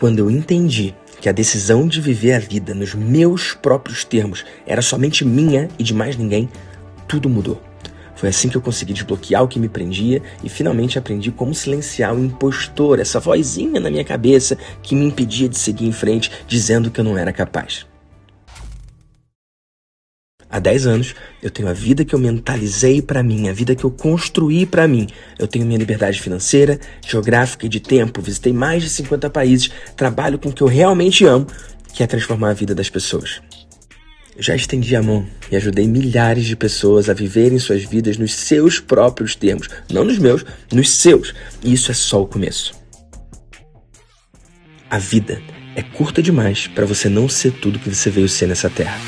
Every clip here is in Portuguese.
Quando eu entendi que a decisão de viver a vida nos meus próprios termos era somente minha e de mais ninguém, tudo mudou. Foi assim que eu consegui desbloquear o que me prendia e finalmente aprendi como silenciar o impostor, essa vozinha na minha cabeça que me impedia de seguir em frente, dizendo que eu não era capaz. Há 10 anos, eu tenho a vida que eu mentalizei pra mim, a vida que eu construí pra mim. Eu tenho minha liberdade financeira, geográfica e de tempo, visitei mais de 50 países, trabalho com o que eu realmente amo, que é transformar a vida das pessoas. Eu já estendi a mão e ajudei milhares de pessoas a viverem suas vidas nos seus próprios termos, não nos meus, nos seus. E isso é só o começo. A vida é curta demais pra você não ser tudo que você veio ser nessa terra.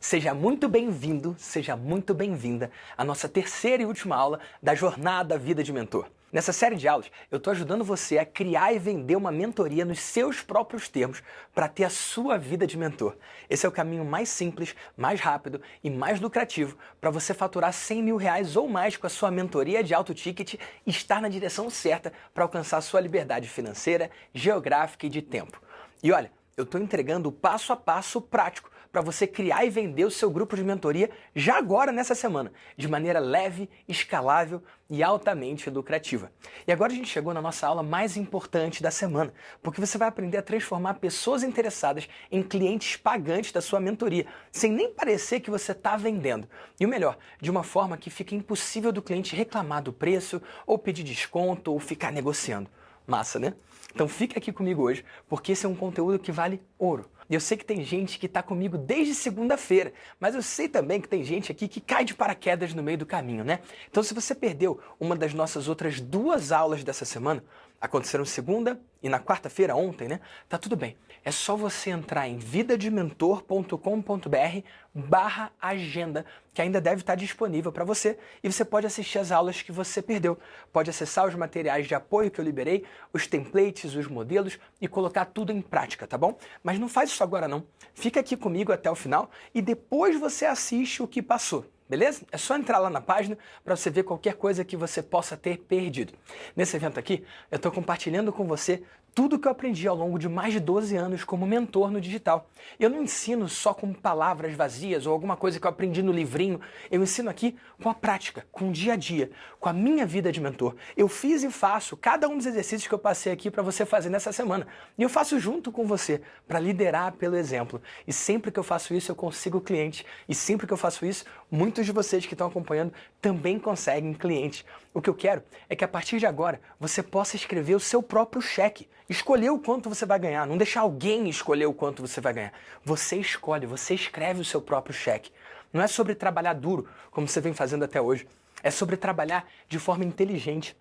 Seja muito bem-vindo, seja muito bem-vinda à nossa terceira e última aula da Jornada Vida de Mentor. Nessa série de aulas, eu estou ajudando você a criar e vender uma mentoria nos seus próprios termos para ter a sua vida de mentor. Esse é o caminho mais simples, mais rápido e mais lucrativo para você faturar R$100 mil ou mais com a sua mentoria de alto ticket e estar na direção certa para alcançar a sua liberdade financeira, geográfica e de tempo. E olha, eu estou entregando o passo a passo prático para você criar e vender o seu grupo de mentoria já agora nessa semana, de maneira leve, escalável e altamente lucrativa. E agora a gente chegou na nossa aula mais importante da semana, porque você vai aprender a transformar pessoas interessadas em clientes pagantes da sua mentoria, sem nem parecer que você está vendendo. E o melhor, de uma forma que fica impossível do cliente reclamar do preço, ou pedir desconto, ou ficar negociando. Massa, né? Então fica aqui comigo hoje, porque esse é um conteúdo que vale ouro. E eu sei que tem gente que está comigo desde segunda-feira, mas eu sei também que tem gente aqui que cai de paraquedas no meio do caminho, né? Então se você perdeu uma das nossas outras 2 aulas dessa semana, aconteceram segunda e na quarta-feira, ontem, né? Tá tudo bem. É só você entrar em vidadementor.com.br/agenda, que ainda deve estar disponível para você, e você pode assistir as aulas que você perdeu. Pode acessar os materiais de apoio que eu liberei, os templates, os modelos e colocar tudo em prática, tá bom? Mas não faz isso agora não. Fica aqui comigo até o final e depois você assiste o que passou. Beleza? É só entrar lá na página para você ver qualquer coisa que você possa ter perdido. Nesse evento aqui, eu estou compartilhando com você tudo que eu aprendi ao longo de mais de 12 anos como mentor no digital. Eu não ensino só com palavras vazias ou alguma coisa que eu aprendi no livrinho. Eu ensino aqui com a prática, com o dia a dia, com a minha vida de mentor. Eu fiz e faço cada um dos exercícios que eu passei aqui para você fazer nessa semana. E eu faço junto com você para liderar pelo exemplo. E sempre que eu faço isso, eu consigo clientes. E sempre que eu faço isso, muitos de vocês que estão acompanhando também conseguem clientes. O que eu quero é que a partir de agora você possa escrever o seu próprio cheque. Escolher o quanto você vai ganhar, não deixar alguém escolher o quanto você vai ganhar. Você escolhe, você escreve o seu próprio cheque. Não é sobre trabalhar duro, como você vem fazendo até hoje. É sobre trabalhar de forma inteligente.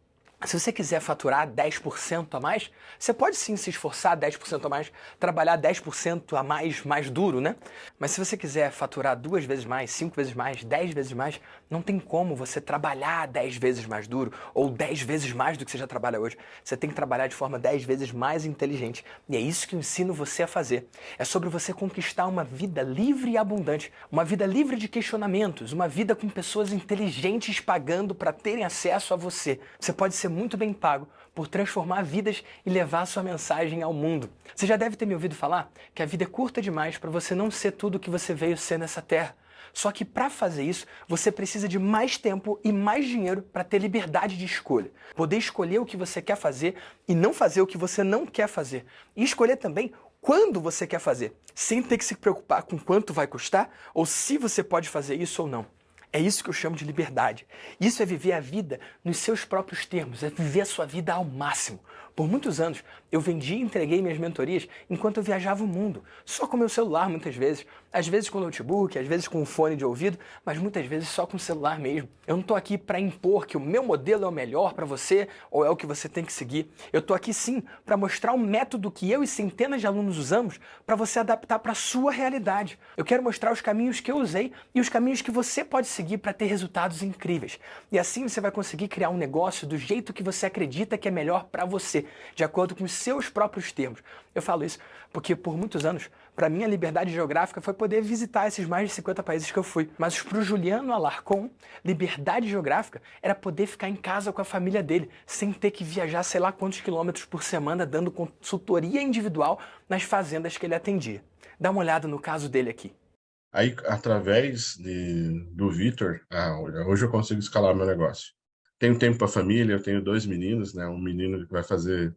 Se você quiser faturar 10% a mais, você pode sim se esforçar 10% a mais, trabalhar 10% a mais duro, né? Mas se você quiser faturar 2 vezes mais, 5 vezes mais, 10 vezes mais, não tem como você trabalhar 10 vezes mais duro ou 10 vezes mais do que você já trabalha hoje. Você tem que trabalhar de forma 10 vezes mais inteligente. E é isso que eu ensino você a fazer. É sobre você conquistar uma vida livre e abundante, uma vida livre de questionamentos, uma vida com pessoas inteligentes pagando para terem acesso a você. Você pode ser muito bem pago por transformar vidas e levar a sua mensagem ao mundo. Você já deve ter me ouvido falar que a vida é curta demais para você não ser tudo o que você veio ser nessa terra. Só que para fazer isso, você precisa de mais tempo e mais dinheiro para ter liberdade de escolha. Poder escolher o que você quer fazer e não fazer o que você não quer fazer. E escolher também quando você quer fazer, sem ter que se preocupar com quanto vai custar ou se você pode fazer isso ou não. É isso que eu chamo de liberdade. Isso é viver a vida nos seus próprios termos, é viver a sua vida ao máximo. Por muitos anos, eu vendi e entreguei minhas mentorias enquanto eu viajava o mundo, só com meu celular muitas vezes, às vezes com notebook, às vezes com um fone de ouvido, mas muitas vezes só com o celular mesmo. Eu não estou aqui para impor que o meu modelo é o melhor para você ou é o que você tem que seguir. Eu estou aqui sim para mostrar um método que eu e centenas de alunos usamos para você adaptar para a sua realidade. Eu quero mostrar os caminhos que eu usei e os caminhos que você pode seguir para ter resultados incríveis. E assim você vai conseguir criar um negócio do jeito que você acredita que é melhor para você, de acordo com os seus próprios termos. Eu falo isso porque por muitos anos Para mim, a liberdade geográfica foi poder visitar esses mais de 50 países que eu fui. Mas para o Juliano Alarcon, liberdade geográfica era poder ficar em casa com a família dele, sem ter que viajar sei lá quantos quilômetros por semana, dando consultoria individual nas fazendas que ele atendia. Dá uma olhada no caso dele aqui. Aí, através do Vitor, hoje eu consigo escalar meu negócio. Tenho tempo para a família, eu tenho 2 meninos, né? Um menino que vai fazer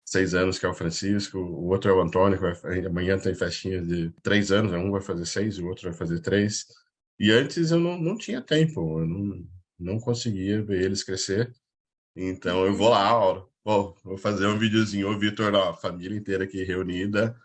6 anos, que é o Francisco, o outro é o Antônio, que amanhã tem festinha de 3 anos, um vai fazer 6, o outro vai fazer 3. E antes eu não tinha tempo, eu não conseguia ver eles crescer. Então eu vou lá, ó, vou fazer um videozinho, ô Vitor, ó, família inteira aqui reunida,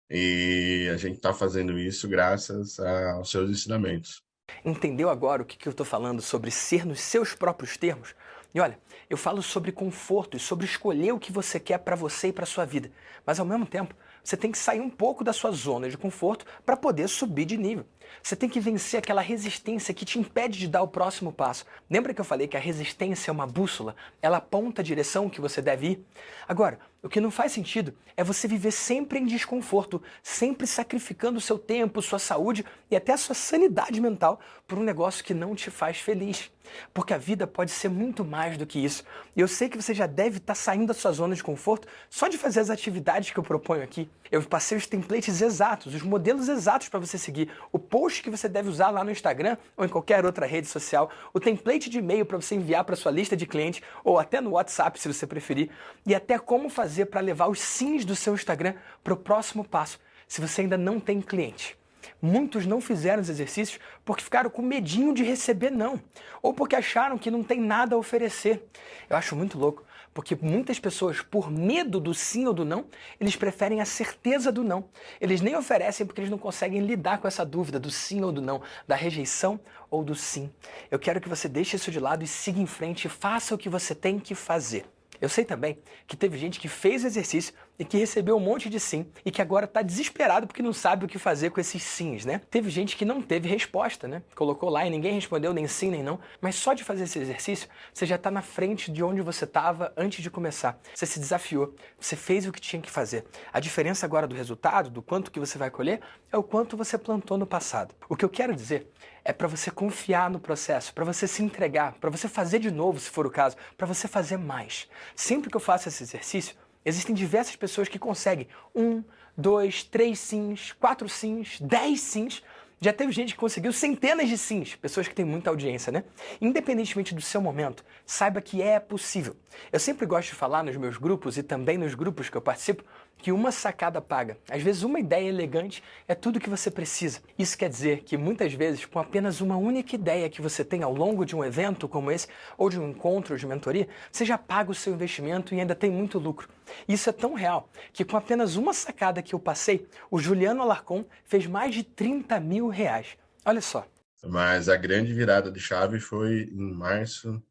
e a gente está fazendo isso graças aos seus ensinamentos. Entendeu agora o que eu estou falando sobre ser nos seus próprios termos? E olha, eu falo sobre conforto e sobre escolher o que você quer para você e para sua vida. Mas ao mesmo tempo, você tem que sair um pouco da sua zona de conforto para poder subir de nível. Você tem que vencer aquela resistência que te impede de dar o próximo passo. Lembra que eu falei que a resistência é uma bússola? Ela aponta a direção que você deve ir? Agora, o que não faz sentido é você viver sempre em desconforto, sempre sacrificando o seu tempo, sua saúde e até a sua sanidade mental por um negócio que não te faz feliz. Porque a vida pode ser muito mais do que isso. E eu sei que você já deve estar saindo da sua zona de conforto só de fazer as atividades que eu proponho aqui. Eu passei os templates exatos, os modelos exatos para você seguir, o post que você deve usar lá no Instagram ou em qualquer outra rede social, o template de e-mail para você enviar para sua lista de clientes ou até no WhatsApp, se você preferir, e até como fazer para levar os sims do seu Instagram para o próximo passo, se você ainda não tem cliente. Muitos não fizeram os exercícios porque ficaram com medinho de receber não, ou porque acharam que não tem nada a oferecer. Eu acho muito louco, porque muitas pessoas, por medo do sim ou do não, eles preferem a certeza do não. Eles nem oferecem porque eles não conseguem lidar com essa dúvida do sim ou do não, da rejeição ou do sim. Eu quero que você deixe isso de lado e siga em frente e faça o que você tem que fazer. Eu sei também que teve gente que fez exercício e que recebeu um monte de sim e que agora está desesperado porque não sabe o que fazer com esses sims, né? Teve gente que não teve resposta, né? Colocou lá e ninguém respondeu nem sim nem não, mas só de fazer esse exercício você já está na frente de onde você estava antes de começar. Você se desafiou, você fez o que tinha que fazer. A diferença agora do resultado, do quanto que você vai colher, é o quanto você plantou no passado. O que eu quero dizer é para você confiar no processo, para você se entregar, para você fazer de novo, se for o caso, para você fazer mais. Sempre que eu faço esse exercício, existem diversas pessoas que conseguem 1, 2, 3 sims, 4 sims, 10 sims. Já teve gente que conseguiu centenas de sims, pessoas que têm muita audiência, né? Independentemente do seu momento, saiba que é possível. Eu sempre gosto de falar nos meus grupos e também nos grupos que eu participo que uma sacada paga. Às vezes uma ideia elegante é tudo que você precisa. Isso quer dizer que muitas vezes com apenas uma única ideia que você tem ao longo de um evento como esse ou de um encontro de mentoria, você já paga o seu investimento e ainda tem muito lucro. Isso é tão real que com apenas uma sacada que eu passei, o Juliano Alarcon fez mais de 30 mil reais. Olha só. Mas a grande virada de chave foi em março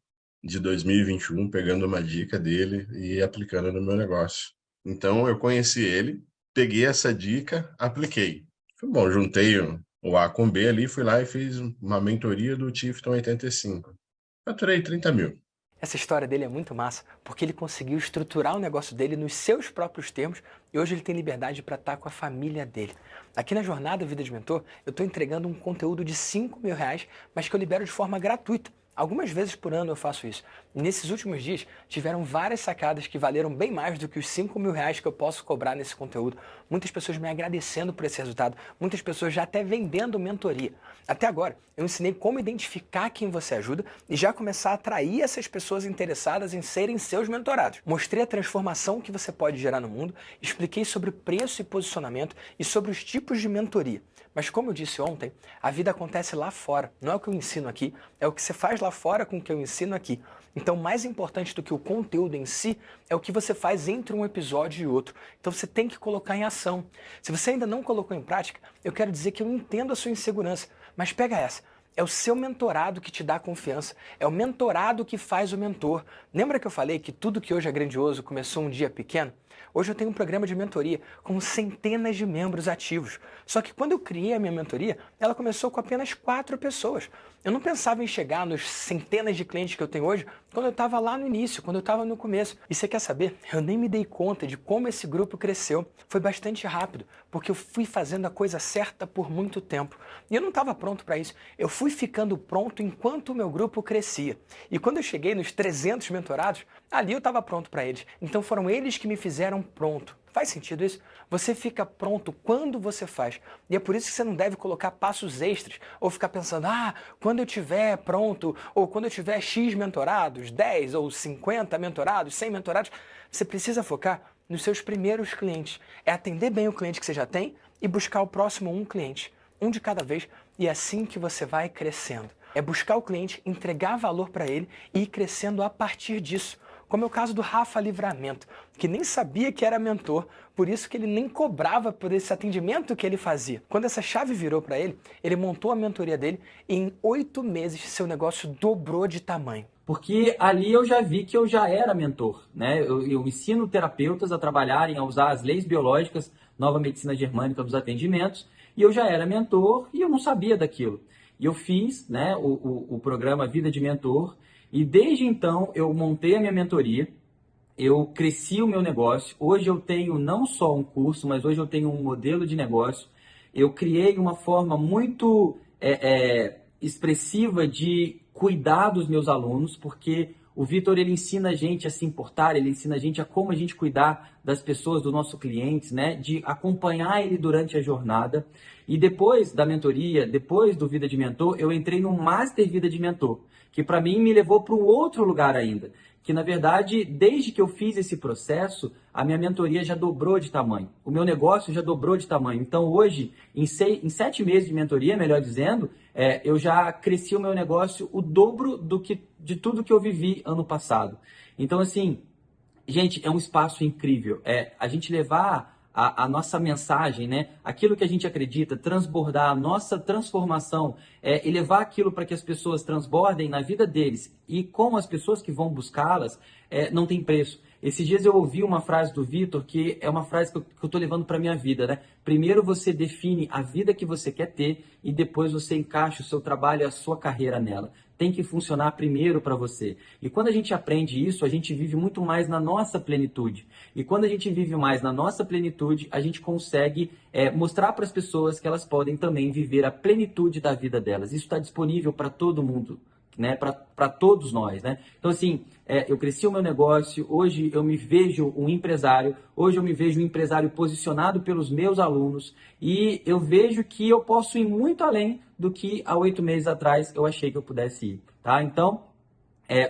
de 2021, pegando uma dica dele e aplicando no meu negócio. Então eu conheci ele, peguei essa dica, apliquei. Foi bom, juntei o A com B ali, fui lá e fiz uma mentoria do Tifton 85. Faturei 30 mil. Essa história dele é muito massa, porque ele conseguiu estruturar o negócio dele nos seus próprios termos e hoje ele tem liberdade para estar com a família dele. Aqui na Jornada Vida de Mentor, eu estou entregando um conteúdo de 5 mil reais, mas que eu libero de forma gratuita. Algumas vezes por ano eu faço isso. Nesses últimos dias, tiveram várias sacadas que valeram bem mais do que os 5 mil reais que eu posso cobrar nesse conteúdo. Muitas pessoas me agradecendo por esse resultado, muitas pessoas já até vendendo mentoria. Até agora, eu ensinei como identificar quem você ajuda e já começar a atrair essas pessoas interessadas em serem seus mentorados. Mostrei a transformação que você pode gerar no mundo, expliquei sobre preço e posicionamento e sobre os tipos de mentoria. Mas como eu disse ontem, a vida acontece lá fora, não é o que eu ensino aqui, é o que você faz lá fora com o que eu ensino aqui. Então, mais importante do que o conteúdo em si é o que você faz entre um episódio e outro. Então, você tem que colocar em ação. Se você ainda não colocou em prática, eu quero dizer que eu entendo a sua insegurança, mas pega essa. É o seu mentorado que te dá confiança. É o mentorado que faz o mentor. Lembra que eu falei que tudo que hoje é grandioso começou um dia pequeno? Hoje eu tenho um programa de mentoria com centenas de membros ativos. Só que quando eu criei a minha mentoria, ela começou com apenas 4 pessoas. Eu não pensava em chegar nos centenas de clientes que eu tenho hoje quando eu estava lá no início, quando eu estava no começo. E você quer saber? Eu nem me dei conta de como esse grupo cresceu. Foi bastante rápido, porque eu fui fazendo a coisa certa por muito tempo. E eu não estava pronto para isso. Eu fui ficando pronto enquanto o meu grupo crescia. E quando eu cheguei nos 300 mentorados, ali eu estava pronto para eles. Então foram eles que me fizeram pronto. Faz sentido isso? Você fica pronto quando você faz. E é por isso que você não deve colocar passos extras ou ficar pensando, quando eu tiver pronto, ou quando eu tiver X mentorados, 10 ou 50 mentorados, 100 mentorados, você precisa focar nos seus primeiros clientes. É atender bem o cliente que você já tem e buscar o próximo um cliente, um de cada vez, e é assim que você vai crescendo. É buscar o cliente, entregar valor para ele e ir crescendo a partir disso. Como é o caso do Rafa Livramento, que nem sabia que era mentor, por isso que ele nem cobrava por esse atendimento que ele fazia. Quando essa chave virou para ele, ele montou a mentoria dele e em 8 meses seu negócio dobrou de tamanho. Porque ali eu já vi que eu já era mentor, né? Eu ensino terapeutas a trabalharem, a usar as leis biológicas, nova medicina germânica dos atendimentos, e eu já era mentor e eu não sabia daquilo. E eu fiz, né, o programa Vida de Mentor, e desde então eu montei a minha mentoria, eu cresci o meu negócio. Hoje eu tenho não só um curso, mas hoje eu tenho um modelo de negócio. Eu criei uma forma muito expressiva de cuidar dos meus alunos, porque o Vitor, ele ensina a gente a se importar, ele ensina a gente a como a gente cuidar das pessoas, dos nossos clientes, né? De acompanhar ele durante a jornada. E depois da mentoria, depois do Vida de Mentor, eu entrei no Master Vida de Mentor, que para mim me levou para um outro lugar ainda. Que na verdade, desde que eu fiz esse processo, a minha mentoria já dobrou de tamanho. O meu negócio já dobrou de tamanho. Então hoje, em 7 meses de mentoria, melhor dizendo, eu já cresci o meu negócio o dobro de tudo que eu vivi ano passado. Então assim, gente, é um espaço incrível. A gente levar a nossa mensagem, né? Aquilo que a gente acredita, transbordar a nossa transformação, e levar aquilo para que as pessoas transbordem na vida deles e com as pessoas que vão buscá-las, não tem preço. Esses dias eu ouvi uma frase do Vitor, que é uma frase que eu estou levando para a minha vida, né? Primeiro você define a vida que você quer ter e depois você encaixa o seu trabalho e a sua carreira nela. Tem que funcionar primeiro para você. E quando a gente aprende isso, a gente vive muito mais na nossa plenitude. E quando a gente vive mais na nossa plenitude, a gente consegue mostrar para as pessoas que elas podem também viver a plenitude da vida delas. Isso está disponível para todo mundo, né? Para todos nós, né? Então assim, eu cresci o meu negócio, hoje eu me vejo um empresário, hoje eu me vejo um empresário posicionado pelos meus alunos e eu vejo que eu posso ir muito além do que há 8 meses atrás eu achei que eu pudesse ir, tá? Então,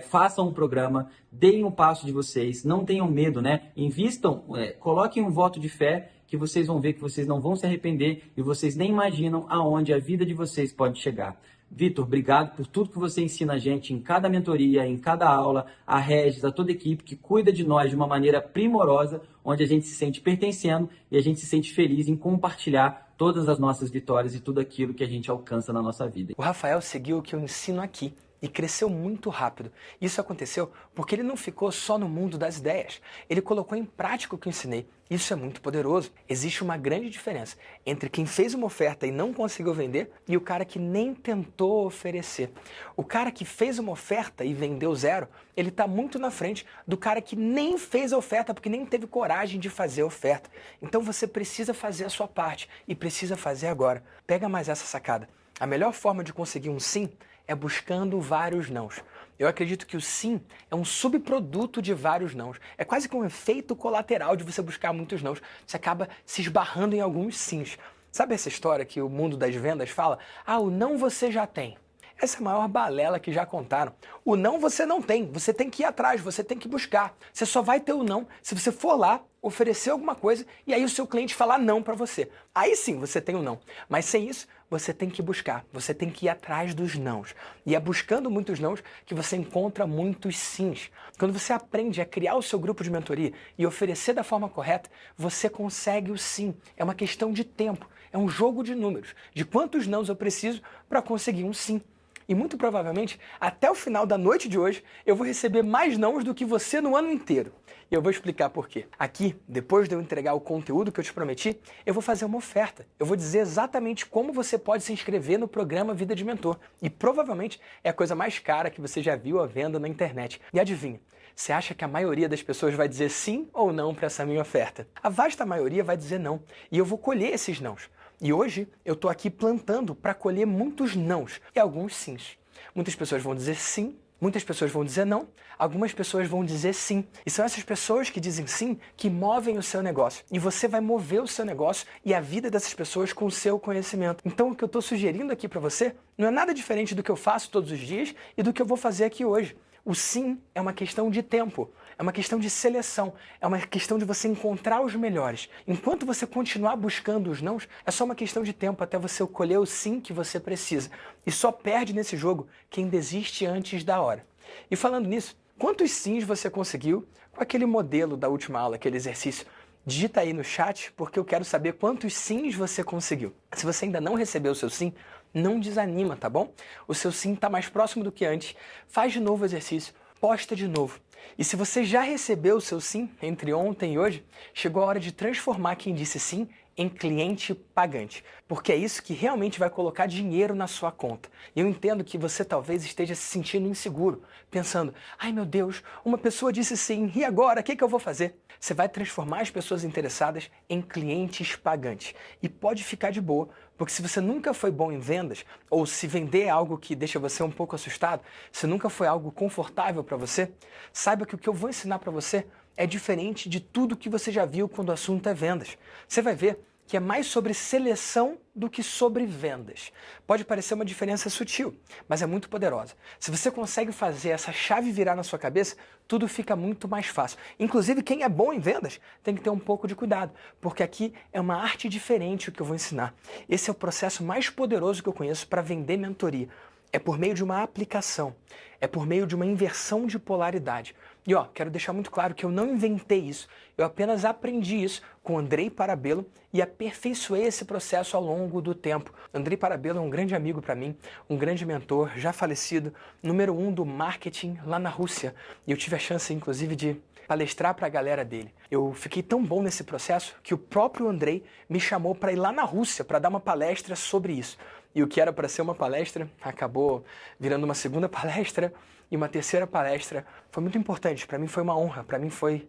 façam um programa, deem um passo de vocês, não tenham medo, né? Invistam, coloquem um voto de fé que vocês vão ver que vocês não vão se arrepender e vocês nem imaginam aonde a vida de vocês pode chegar. Vitor, obrigado por tudo que você ensina a gente em cada mentoria, em cada aula, a Regis, a toda a equipe que cuida de nós de uma maneira primorosa, onde a gente se sente pertencendo e a gente se sente feliz em compartilhar todas as nossas vitórias e tudo aquilo que a gente alcança na nossa vida. O Rafael seguiu o que eu ensino aqui e cresceu muito rápido. Isso aconteceu porque ele não ficou só no mundo das ideias. Ele colocou em prática o que eu ensinei. Isso é muito poderoso. Existe uma grande diferença entre quem fez uma oferta e não conseguiu vender e o cara que nem tentou oferecer. O cara que fez uma oferta e vendeu 0, ele está muito na frente do cara que nem fez a oferta porque nem teve coragem de fazer a oferta. Então você precisa fazer a sua parte e precisa fazer agora. Pega mais essa sacada. A melhor forma de conseguir um sim é buscando vários nãos. Eu acredito que o sim é um subproduto de vários nãos. É quase que um efeito colateral de você buscar muitos nãos. Você acaba se esbarrando em alguns sims. Sabe essa história que o mundo das vendas fala? O não você já tem. Essa é a maior balela que já contaram. O não você não tem, você tem que ir atrás, você tem que buscar. Você só vai ter o não se você for lá, oferecer alguma coisa e aí o seu cliente falar não para você. Aí sim você tem o não. Mas sem isso, você tem que buscar, você tem que ir atrás dos nãos. E é buscando muitos nãos que você encontra muitos sims. Quando você aprende a criar o seu grupo de mentoria e oferecer da forma correta, você consegue o sim. É uma questão de tempo, é um jogo de números, de quantos nãos eu preciso para conseguir um sim. E muito provavelmente, até o final da noite de hoje, eu vou receber mais nãos do que você no ano inteiro. E eu vou explicar por quê. Aqui, depois de eu entregar o conteúdo que eu te prometi, eu vou fazer uma oferta. Eu vou dizer exatamente como você pode se inscrever no programa Vida de Mentor. E provavelmente é a coisa mais cara que você já viu à venda na internet. E adivinha? Você acha que a maioria das pessoas vai dizer sim ou não para essa minha oferta? A vasta maioria vai dizer não. E eu vou colher esses nãos. E hoje eu estou aqui plantando para colher muitos nãos e alguns sims. Muitas pessoas vão dizer sim, muitas pessoas vão dizer não, algumas pessoas vão dizer sim. E são essas pessoas que dizem sim que movem o seu negócio. E você vai mover o seu negócio e a vida dessas pessoas com o seu conhecimento. Então o que eu estou sugerindo aqui para você não é nada diferente do que eu faço todos os dias e do que eu vou fazer aqui hoje. O sim é uma questão de tempo, é uma questão de seleção, é uma questão de você encontrar os melhores. Enquanto você continuar buscando os nãos, é só uma questão de tempo até você colher o sim que você precisa. E só perde nesse jogo quem desiste antes da hora. E falando nisso, quantos sims você conseguiu com aquele modelo da última aula, aquele exercício? Digita aí no chat, porque eu quero saber quantos sims você conseguiu. Se você ainda não recebeu o seu sim, não desanima, tá bom? O seu sim está mais próximo do que antes. Faz de novo o exercício, posta de novo. E se você já recebeu o seu sim entre ontem e hoje, chegou a hora de transformar quem disse sim em cliente pagante, porque é isso que realmente vai colocar dinheiro na sua conta. E eu entendo que você talvez esteja se sentindo inseguro, pensando, ai meu Deus, uma pessoa disse sim, e agora, o que eu vou fazer? Você vai transformar as pessoas interessadas em clientes pagantes. E pode ficar de boa, porque se você nunca foi bom em vendas, ou se vender é algo que deixa você um pouco assustado, se nunca foi algo confortável para você, saiba que o que eu vou ensinar para você é diferente de tudo que você já viu quando o assunto é vendas. Você vai ver que é mais sobre seleção do que sobre vendas. Pode parecer uma diferença sutil, mas é muito poderosa. Se você consegue fazer essa chave virar na sua cabeça, tudo fica muito mais fácil. Inclusive, quem é bom em vendas tem que ter um pouco de cuidado, porque aqui é uma arte diferente o que eu vou ensinar. Esse é o processo mais poderoso que eu conheço para vender mentoria. É por meio de uma aplicação, é por meio de uma inversão de polaridade. E quero deixar muito claro que eu não inventei isso, eu apenas aprendi isso com Andrei Parabelo e aperfeiçoei esse processo ao longo do tempo. Andrei Parabelo é um grande amigo para mim, um grande mentor, já falecido, número 1 do marketing lá na Rússia. E eu tive a chance, inclusive, de palestrar para a galera dele. Eu fiquei tão bom nesse processo que o próprio Andrei me chamou para ir lá na Rússia para dar uma palestra sobre isso. E o que era para ser uma palestra acabou virando uma segunda palestra e uma terceira palestra. Foi muito importante, para mim foi uma honra, para mim foi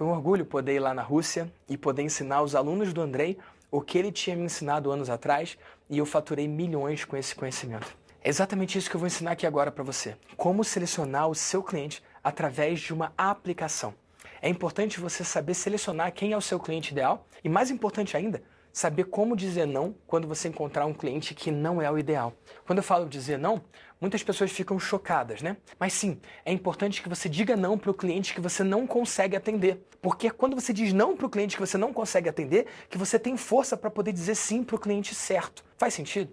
um orgulho poder ir lá na Rússia e poder ensinar os alunos do Andrei o que ele tinha me ensinado anos atrás, e eu faturei milhões com esse conhecimento. É exatamente isso que eu vou ensinar aqui agora para você. Como selecionar o seu cliente através de uma aplicação. É importante você saber selecionar quem é o seu cliente ideal e, mais importante ainda, saber como dizer não quando você encontrar um cliente que não é o ideal. Quando eu falo dizer não, muitas pessoas ficam chocadas, né? Mas sim, é importante que você diga não para o cliente que você não consegue atender. Porque é quando você diz não para o cliente que você não consegue atender, que você tem força para poder dizer sim para o cliente certo. Faz sentido?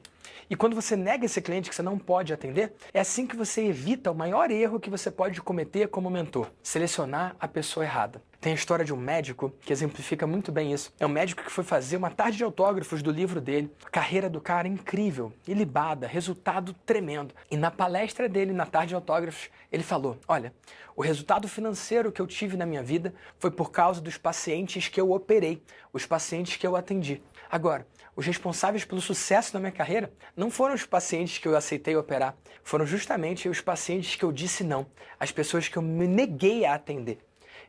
E quando você nega esse cliente que você não pode atender, é assim que você evita o maior erro que você pode cometer como mentor: selecionar a pessoa errada. Tem a história de um médico que exemplifica muito bem isso. É um médico que foi fazer uma tarde de autógrafos do livro dele. A carreira do cara incrível, ilibada, resultado tremendo. E na palestra dele, na tarde de autógrafos, ele falou: olha, o resultado financeiro que eu tive na minha vida foi por causa dos pacientes que eu operei, os pacientes que eu atendi. Agora, os responsáveis pelo sucesso da minha carreira não foram os pacientes que eu aceitei operar, foram justamente os pacientes que eu disse não, as pessoas que eu me neguei a atender.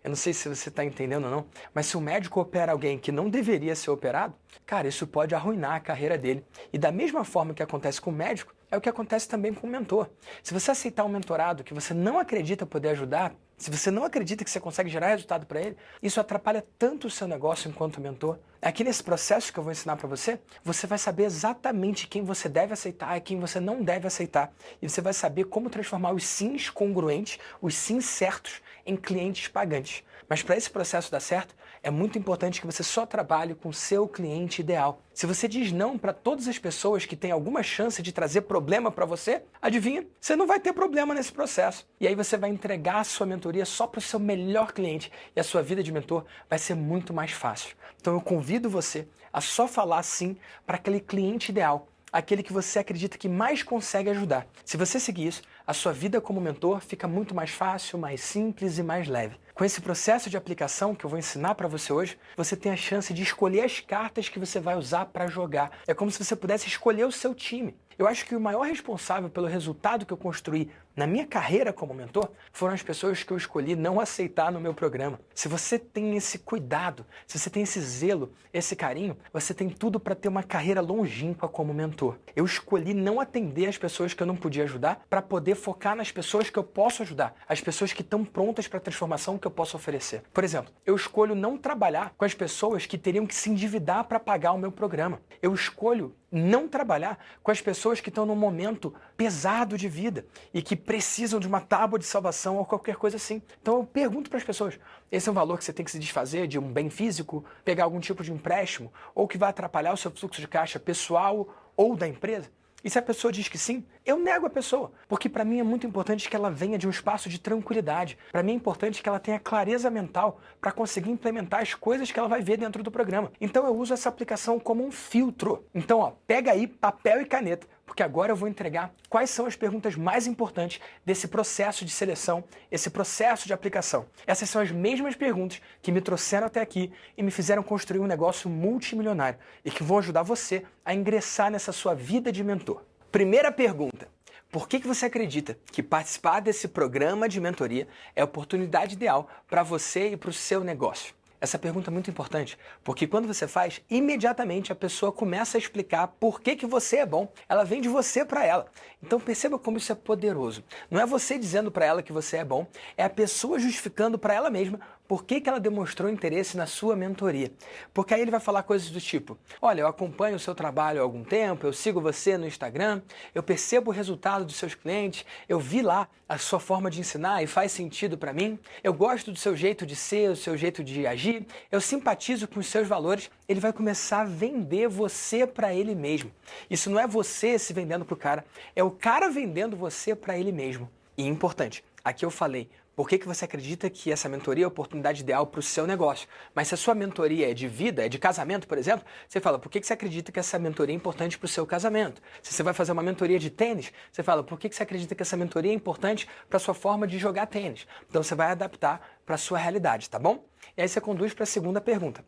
Eu não sei se você está entendendo ou não, mas se o médico opera alguém que não deveria ser operado, cara, isso pode arruinar a carreira dele. E da mesma forma que acontece com o médico, é o que acontece também com o mentor. Se você aceitar um mentorado que você não acredita poder ajudar, se você não acredita que você consegue gerar resultado para ele, isso atrapalha tanto o seu negócio enquanto mentor. Aqui nesse processo que eu vou ensinar para você, você vai saber exatamente quem você deve aceitar e quem você não deve aceitar. E você vai saber como transformar os sims congruentes, os sims certos, em clientes pagantes. Mas para esse processo dar certo, é muito importante que você só trabalhe com o seu cliente ideal. Se você diz não para todas as pessoas que têm alguma chance de trazer problema para você, adivinha? Você não vai ter problema nesse processo. E aí você vai entregar a sua mentoria só para o seu melhor cliente e a sua vida de mentor vai ser muito mais fácil. Então eu convido você a só falar sim para aquele cliente ideal. aquele que você acredita que mais consegue ajudar. Se você seguir isso, a sua vida como mentor fica muito mais fácil, mais simples e mais leve. Com esse processo de aplicação que eu vou ensinar para você hoje, você tem a chance de escolher as cartas que você vai usar para jogar. É como se você pudesse escolher o seu time. Eu acho que o maior responsável pelo resultado que eu construí na minha carreira como mentor foram as pessoas que eu escolhi não aceitar no meu programa. Se você tem esse cuidado, se você tem esse zelo, esse carinho, você tem tudo para ter uma carreira longínqua como mentor. Eu escolhi não atender as pessoas que eu não podia ajudar para poder focar nas pessoas que eu posso ajudar, as pessoas que estão prontas para a transformação que eu posso oferecer. Por exemplo, eu escolho não trabalhar com as pessoas que teriam que se endividar para pagar o meu programa. Eu escolho não trabalhar com as pessoas que estão num momento pesado de vida e que precisam de uma tábua de salvação ou qualquer coisa assim. Então eu pergunto para as pessoas, esse é um valor que você tem que se desfazer de um bem físico, pegar algum tipo de empréstimo ou que vai atrapalhar o seu fluxo de caixa pessoal ou da empresa? E se a pessoa diz que sim, eu nego a pessoa, porque para mim é muito importante que ela venha de um espaço de tranquilidade. Para mim é importante que ela tenha clareza mental para conseguir implementar as coisas que ela vai ver dentro do programa. Então eu uso essa aplicação como um filtro. Então, ó, pega aí papel e caneta, porque agora eu vou entregar quais são as perguntas mais importantes desse processo de seleção, esse processo de aplicação. Essas são as mesmas perguntas que me trouxeram até aqui e me fizeram construir um negócio multimilionário e que vão ajudar você a ingressar nessa sua vida de mentor. Primeira pergunta. Por que você acredita que participar desse programa de mentoria é a oportunidade ideal para você e para o seu negócio? Essa pergunta é muito importante, porque quando você faz, imediatamente a pessoa começa a explicar por que você é bom. Ela vem de você para ela. Então perceba como isso é poderoso. Não é você dizendo para ela que você é bom, é a pessoa justificando para ela mesma por que ela demonstrou interesse na sua mentoria. Porque aí ele vai falar coisas do tipo, olha, eu acompanho o seu trabalho há algum tempo, eu sigo você no Instagram, eu percebo o resultado dos seus clientes, eu vi lá a sua forma de ensinar e faz sentido para mim, eu gosto do seu jeito de ser, o seu jeito de agir, eu simpatizo com os seus valores. Ele vai começar a vender você para ele mesmo. Isso não é você se vendendo para o cara, é o cara vendendo você para ele mesmo. E importante, aqui eu falei, por que você acredita que essa mentoria é a oportunidade ideal para o seu negócio? Mas se a sua mentoria é de vida, é de casamento, por exemplo, você fala, por que você acredita que essa mentoria é importante para o seu casamento? Se você vai fazer uma mentoria de tênis, você fala, por que você acredita que essa mentoria é importante para a sua forma de jogar tênis? Então você vai adaptar para a sua realidade, tá bom? E aí você conduz para a segunda pergunta.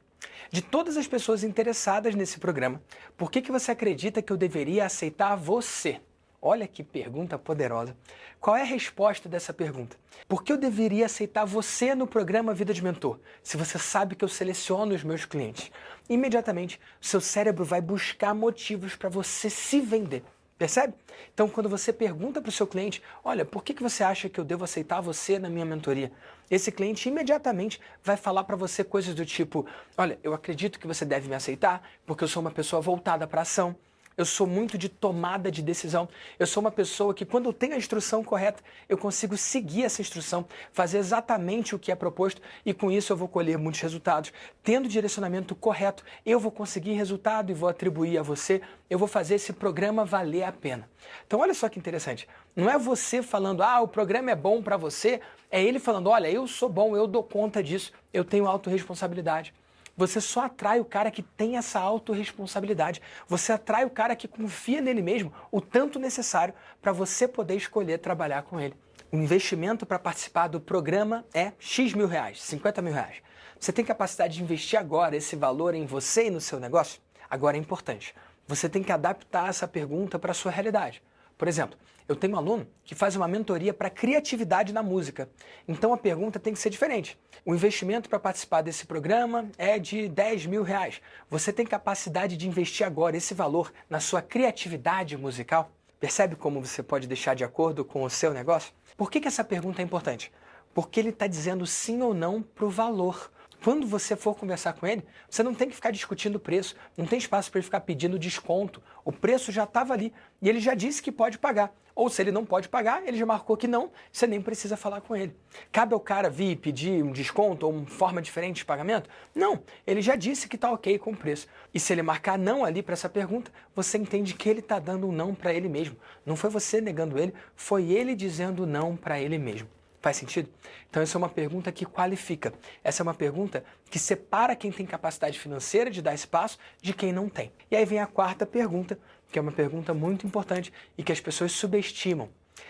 De todas as pessoas interessadas nesse programa, por que você acredita que eu deveria aceitar você? Olha que pergunta poderosa. Qual é a resposta dessa pergunta? Por que eu deveria aceitar você no programa Vida de Mentor, se você sabe que eu seleciono os meus clientes? Imediatamente, o seu cérebro vai buscar motivos para você se vender. Percebe? Então, quando você pergunta para o seu cliente, olha, por que você acha que eu devo aceitar você na minha mentoria? Esse cliente imediatamente vai falar para você coisas do tipo, olha, eu acredito que você deve me aceitar porque eu sou uma pessoa voltada para a ação. Eu sou muito de tomada de decisão. Eu sou uma pessoa que, quando eu tenho a instrução correta, eu consigo seguir essa instrução, fazer exatamente o que é proposto e, com isso, eu vou colher muitos resultados. Tendo o direcionamento correto, eu vou conseguir resultado e vou atribuir a você, eu vou fazer esse programa valer a pena. Então, olha só que interessante. Não é você falando, o programa é bom para você, é ele falando, olha, eu sou bom, eu dou conta disso, eu tenho autorresponsabilidade. Você só atrai o cara que tem essa autorresponsabilidade. Você atrai o cara que confia nele mesmo o tanto necessário para você poder escolher trabalhar com ele. O investimento para participar do programa é X mil reais, 50 mil reais. Você tem capacidade de investir agora esse valor em você e no seu negócio? Agora é importante. Você tem que adaptar essa pergunta para a sua realidade. Por exemplo, eu tenho um aluno que faz uma mentoria para criatividade na música. Então a pergunta tem que ser diferente. O investimento para participar desse programa é de 10 mil reais. Você tem capacidade de investir agora esse valor na sua criatividade musical? Percebe como você pode deixar de acordo com o seu negócio? Por que essa pergunta é importante? Porque ele está dizendo sim ou não para o valor. Quando você for conversar com ele, você não tem que ficar discutindo o preço, não tem espaço para ele ficar pedindo desconto. O preço já estava ali e ele já disse que pode pagar. Ou se ele não pode pagar, ele já marcou que não, você nem precisa falar com ele. Cabe ao cara vir e pedir um desconto ou uma forma diferente de pagamento? Não, ele já disse que está ok com o preço. E se ele marcar não ali para essa pergunta, você entende que ele está dando um não para ele mesmo. Não foi você negando ele, foi ele dizendo não para ele mesmo. Faz sentido? Então essa é uma pergunta que qualifica. Essa é uma pergunta que separa quem tem capacidade financeira de dar espaço de quem não tem. E aí vem a quarta pergunta, que é uma pergunta muito importante e que as pessoas subestimam.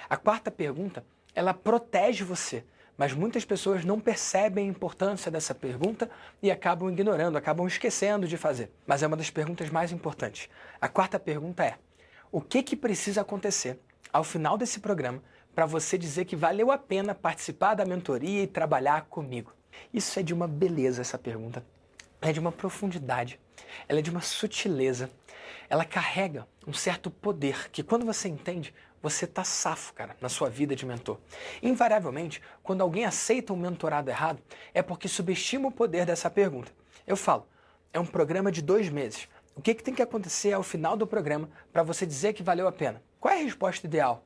A quarta pergunta, ela protege você, mas muitas pessoas não percebem a importância dessa pergunta e acabam ignorando, acabam esquecendo de fazer. Mas é uma das perguntas mais importantes. A quarta pergunta é: o que precisa acontecer ao final desse programa para você dizer que valeu a pena participar da mentoria e trabalhar comigo? Isso é de uma beleza, essa pergunta. Ela é de uma profundidade, ela é de uma sutileza. Ela carrega um certo poder que, quando você entende, você tá safo, cara, na sua vida de mentor. Invariavelmente, quando alguém aceita um mentorado errado, é porque subestima o poder dessa pergunta. Eu falo, é um programa de 2 meses. O que tem que acontecer ao final do programa para você dizer que valeu a pena? Qual é a resposta ideal?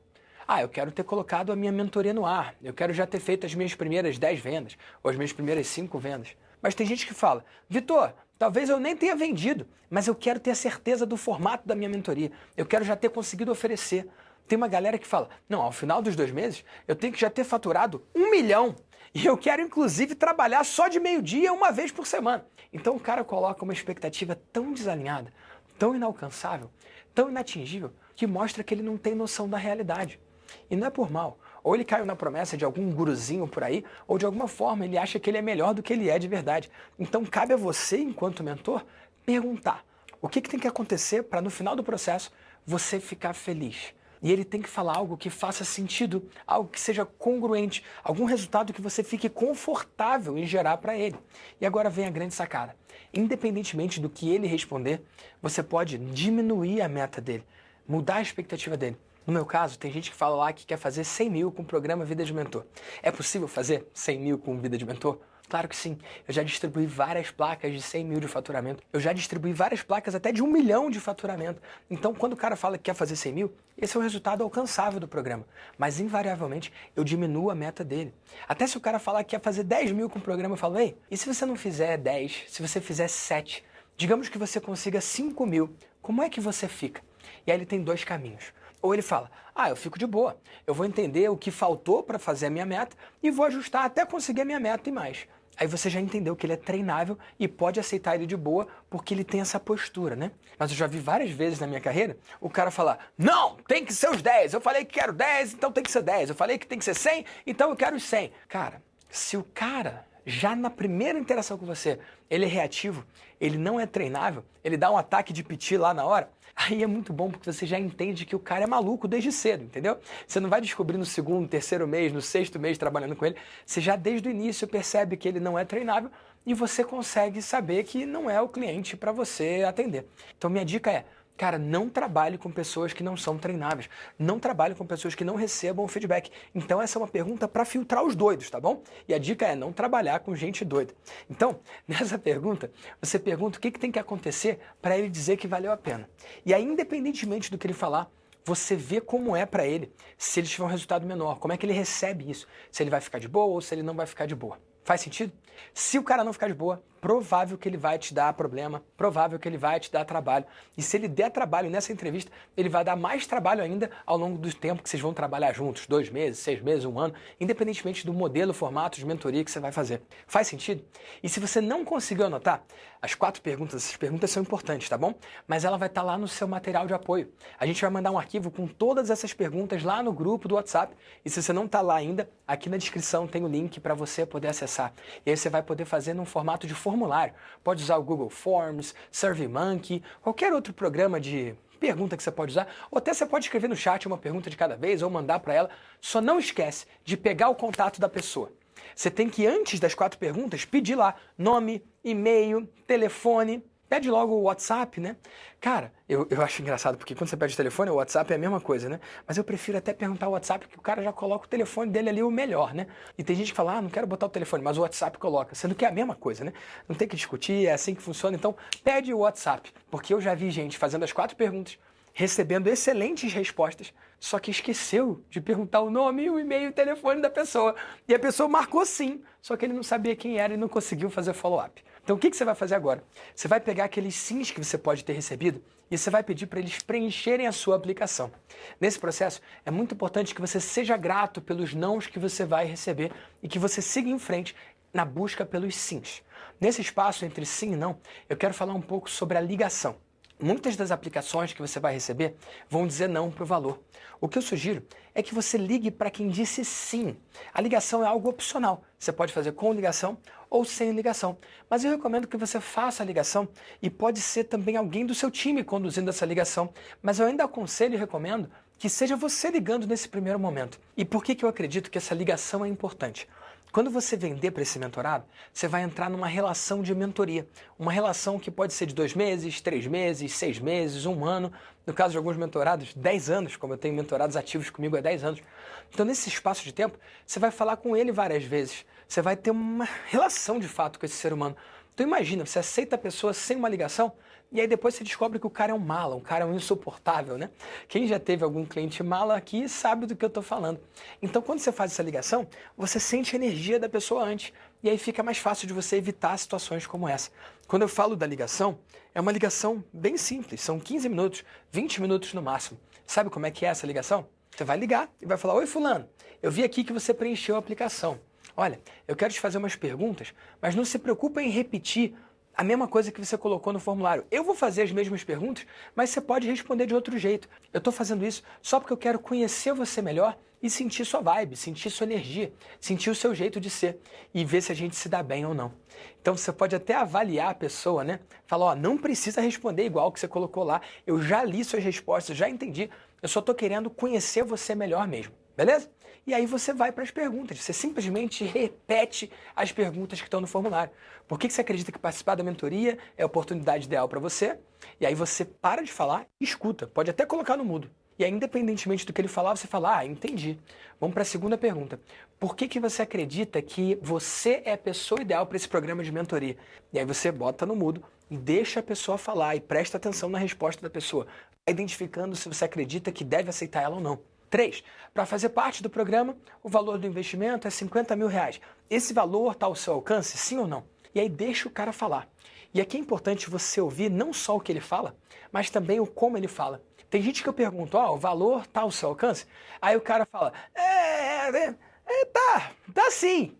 Eu quero ter colocado a minha mentoria no ar, eu quero já ter feito as minhas primeiras 10 vendas, ou as minhas primeiras 5 vendas. Mas tem gente que fala, Vitor, talvez eu nem tenha vendido, mas eu quero ter a certeza do formato da minha mentoria, eu quero já ter conseguido oferecer. Tem uma galera que fala, não, ao final dos 2 meses, eu tenho que já ter faturado 1 milhão, e eu quero inclusive trabalhar só de meio-dia 1 vez por semana. Então o cara coloca uma expectativa tão desalinhada, tão inalcançável, tão inatingível, que mostra que ele não tem noção da realidade. E não é por mal. Ou ele caiu na promessa de algum guruzinho por aí, ou de alguma forma ele acha que ele é melhor do que ele é de verdade. Então cabe a você, enquanto mentor, perguntar o que tem que acontecer para no final do processo você ficar feliz. E ele tem que falar algo que faça sentido, algo que seja congruente, algum resultado que você fique confortável em gerar para ele. E agora vem a grande sacada. Independentemente do que ele responder, você pode diminuir a meta dele, mudar a expectativa dele. No meu caso, tem gente que fala lá que quer fazer 100 mil com o programa Vida de Mentor. É possível fazer 100 mil com Vida de Mentor? Claro que sim. Eu já distribuí várias placas de 100 mil de faturamento. Eu já distribuí várias placas até de 1 milhão de faturamento. Então, quando o cara fala que quer fazer 100 mil, esse é o resultado alcançável do programa. Mas, invariavelmente, eu diminuo a meta dele. Até se o cara falar que quer fazer 10 mil com o programa, eu falo, ei, e se você não fizer 10, se você fizer 7? Digamos que você consiga 5 mil, como é que você fica? E aí ele tem 2 caminhos. Ou ele fala, eu fico de boa, eu vou entender o que faltou para fazer a minha meta e vou ajustar até conseguir a minha meta e mais. Aí você já entendeu que ele é treinável e pode aceitar ele de boa porque ele tem essa postura, né? Mas eu já vi várias vezes na minha carreira o cara falar, não, tem que ser os 10, eu falei que quero 10, então tem que ser 10, eu falei que tem que ser 100, então eu quero os 100. Cara, se o cara já na primeira interação com você, ele é reativo, ele não é treinável, ele dá um ataque de piti lá na hora, aí é muito bom porque você já entende que o cara é maluco desde cedo, entendeu? Você não vai descobrir no 2º, 3º mês, no 6º mês trabalhando com ele, você já desde o início percebe que ele não é treinável e você consegue saber que não é o cliente para você atender. Então minha dica é, cara, não trabalhe com pessoas que não são treináveis. Não trabalhe com pessoas que não recebam feedback. Então essa é uma pergunta para filtrar os doidos, tá bom? E a dica é não trabalhar com gente doida. Então, nessa pergunta, você pergunta o que tem que acontecer para ele dizer que valeu a pena. E aí, independentemente do que ele falar, você vê como é para ele, se ele tiver um resultado menor, como é que ele recebe isso, se ele vai ficar de boa ou se ele não vai ficar de boa. Faz sentido? Se o cara não ficar de boa, provável que ele vai te dar problema, provável que ele vai te dar trabalho. E se ele der trabalho nessa entrevista, ele vai dar mais trabalho ainda ao longo do tempo que vocês vão trabalhar juntos, 2 meses, 6 meses, 1 ano, independentemente do modelo, formato de mentoria que você vai fazer. Faz sentido? E se você não conseguiu anotar, as 4 perguntas, essas perguntas são importantes, tá bom? Mas ela vai estar lá no seu material de apoio. A gente vai mandar um arquivo com todas essas perguntas lá no grupo do WhatsApp. E se você não está lá ainda, aqui na descrição tem o link para você poder acessar. E aí você vai poder fazer num formato de formulário. Pode usar o Google Forms, SurveyMonkey, qualquer outro programa de pergunta que você pode usar, ou até você pode escrever no chat uma pergunta de cada vez ou mandar para ela. Só não esquece de pegar o contato da pessoa. Você tem que, antes das 4 perguntas, pedir lá nome, e-mail, telefone. Pede logo o WhatsApp, né? Cara, eu acho engraçado, porque quando você pede o telefone, o WhatsApp é a mesma coisa, né? Mas eu prefiro até perguntar o WhatsApp, que o cara já coloca o telefone dele ali o melhor, né? E tem gente que fala, não quero botar o telefone, mas o WhatsApp coloca, sendo que é a mesma coisa, né? Não tem que discutir, é assim que funciona. Então, pede o WhatsApp, porque eu já vi gente fazendo as 4 perguntas, recebendo excelentes respostas, só que esqueceu de perguntar o nome, o e-mail e o telefone da pessoa. E a pessoa marcou sim, só que ele não sabia quem era e não conseguiu fazer follow-up. Então o que você vai fazer agora? Você vai pegar aqueles sims que você pode ter recebido e você vai pedir para eles preencherem a sua aplicação. Nesse processo, é muito importante que você seja grato pelos nãos que você vai receber e que você siga em frente na busca pelos sims. Nesse espaço entre sim e não, eu quero falar um pouco sobre a ligação. Muitas das aplicações que você vai receber vão dizer não para o valor. O que eu sugiro é que você ligue para quem disse sim. A ligação é algo opcional. Você pode fazer com ligação ou sem ligação. Mas eu recomendo que você faça a ligação e pode ser também alguém do seu time conduzindo essa ligação. Mas eu ainda aconselho e recomendo que seja você ligando nesse primeiro momento. E por que eu acredito que essa ligação é importante? Quando você vender para esse mentorado, você vai entrar numa relação de mentoria. Uma relação que pode ser de 2 meses, 3 meses, 6 meses, 1 ano. No caso de alguns mentorados, 10 anos, como eu tenho mentorados ativos comigo há 10 anos. Então, nesse espaço de tempo, você vai falar com ele várias vezes. Você vai ter uma relação de fato com esse ser humano. Então, imagina, você aceita a pessoa sem uma ligação e aí depois você descobre que o cara é um mala, um cara é um insuportável, né? Quem já teve algum cliente mala aqui sabe do que eu estou falando. Então, quando você faz essa ligação, você sente a energia da pessoa antes e aí fica mais fácil de você evitar situações como essa. Quando eu falo da ligação, é uma ligação bem simples, são 15 minutos, 20 minutos no máximo. Sabe como é que é essa ligação? Você vai ligar e vai falar: oi fulano, eu vi aqui que você preencheu a aplicação. Olha, eu quero te fazer umas perguntas, mas não se preocupa em repetir a mesma coisa que você colocou no formulário. Eu vou fazer as mesmas perguntas, mas você pode responder de outro jeito. Eu estou fazendo isso só porque eu quero conhecer você melhor e sentir sua vibe, sentir sua energia, sentir o seu jeito de ser e ver se a gente se dá bem ou não. Então você pode até avaliar a pessoa, né? Falar: ó, não precisa responder igual que você colocou lá. Eu já li suas respostas, já entendi. Eu só estou querendo conhecer você melhor mesmo. Beleza? E aí você vai para as perguntas, você simplesmente repete as perguntas que estão no formulário. Por que você acredita que participar da mentoria é a oportunidade ideal para você? E aí você para de falar e escuta, pode até colocar no mudo. E aí, independentemente do que ele falar, você fala: ah, entendi. Vamos para a segunda pergunta. Por que você acredita que você é a pessoa ideal para esse programa de mentoria? E aí você bota no mudo e deixa a pessoa falar e presta atenção na resposta da pessoa, identificando se você acredita que deve aceitar ela ou não. 3. Para fazer parte do programa, o valor do investimento é R$50 mil. Esse valor está ao seu alcance, sim ou não? E aí deixa o cara falar. E aqui é importante você ouvir não só o que ele fala, mas também o como ele fala. Tem gente que eu pergunto: ó, o valor está ao seu alcance? Aí o cara fala: tá sim.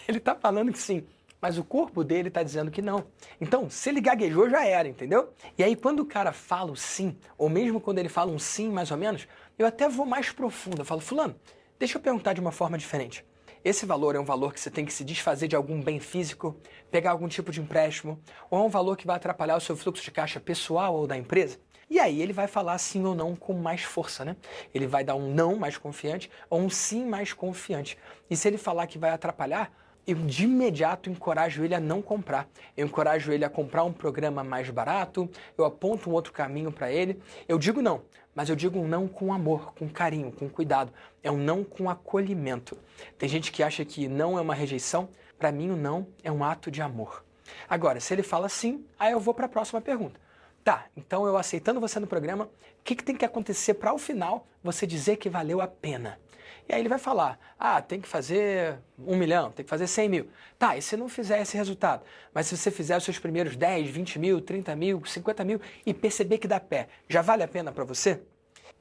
Ele está falando que sim, mas o corpo dele está dizendo que não. Então, se ele gaguejou, já era, entendeu? E aí, quando o cara fala o sim, ou mesmo quando ele fala um sim, mais ou menos, eu até vou mais profundo. Eu falo: fulano, deixa eu perguntar de uma forma diferente. Esse valor é um valor que você tem que se desfazer de algum bem físico, pegar algum tipo de empréstimo, ou é um valor que vai atrapalhar o seu fluxo de caixa pessoal ou da empresa? E aí ele vai falar sim ou não com mais força, né? Ele vai dar um não mais confiante ou um sim mais confiante. E se ele falar que vai atrapalhar, eu de imediato encorajo ele a não comprar. Eu encorajo ele a comprar um programa mais barato, eu aponto um outro caminho para ele. Eu digo não, mas eu digo um não com amor, com carinho, com cuidado. É um não com acolhimento. Tem gente que acha que não é uma rejeição. Para mim, o não é um ato de amor. Agora, se ele fala sim, aí eu vou para a próxima pergunta. Tá, então eu aceitando você no programa, o que tem que acontecer para ao final você dizer que valeu a pena? E aí ele vai falar: ah, tem que fazer 1 milhão, tem que fazer 100 mil. Tá, e se não fizer esse resultado? Mas se você fizer os seus primeiros 10, 20 mil, 30 mil, 50 mil e perceber que dá pé, já vale a pena para você?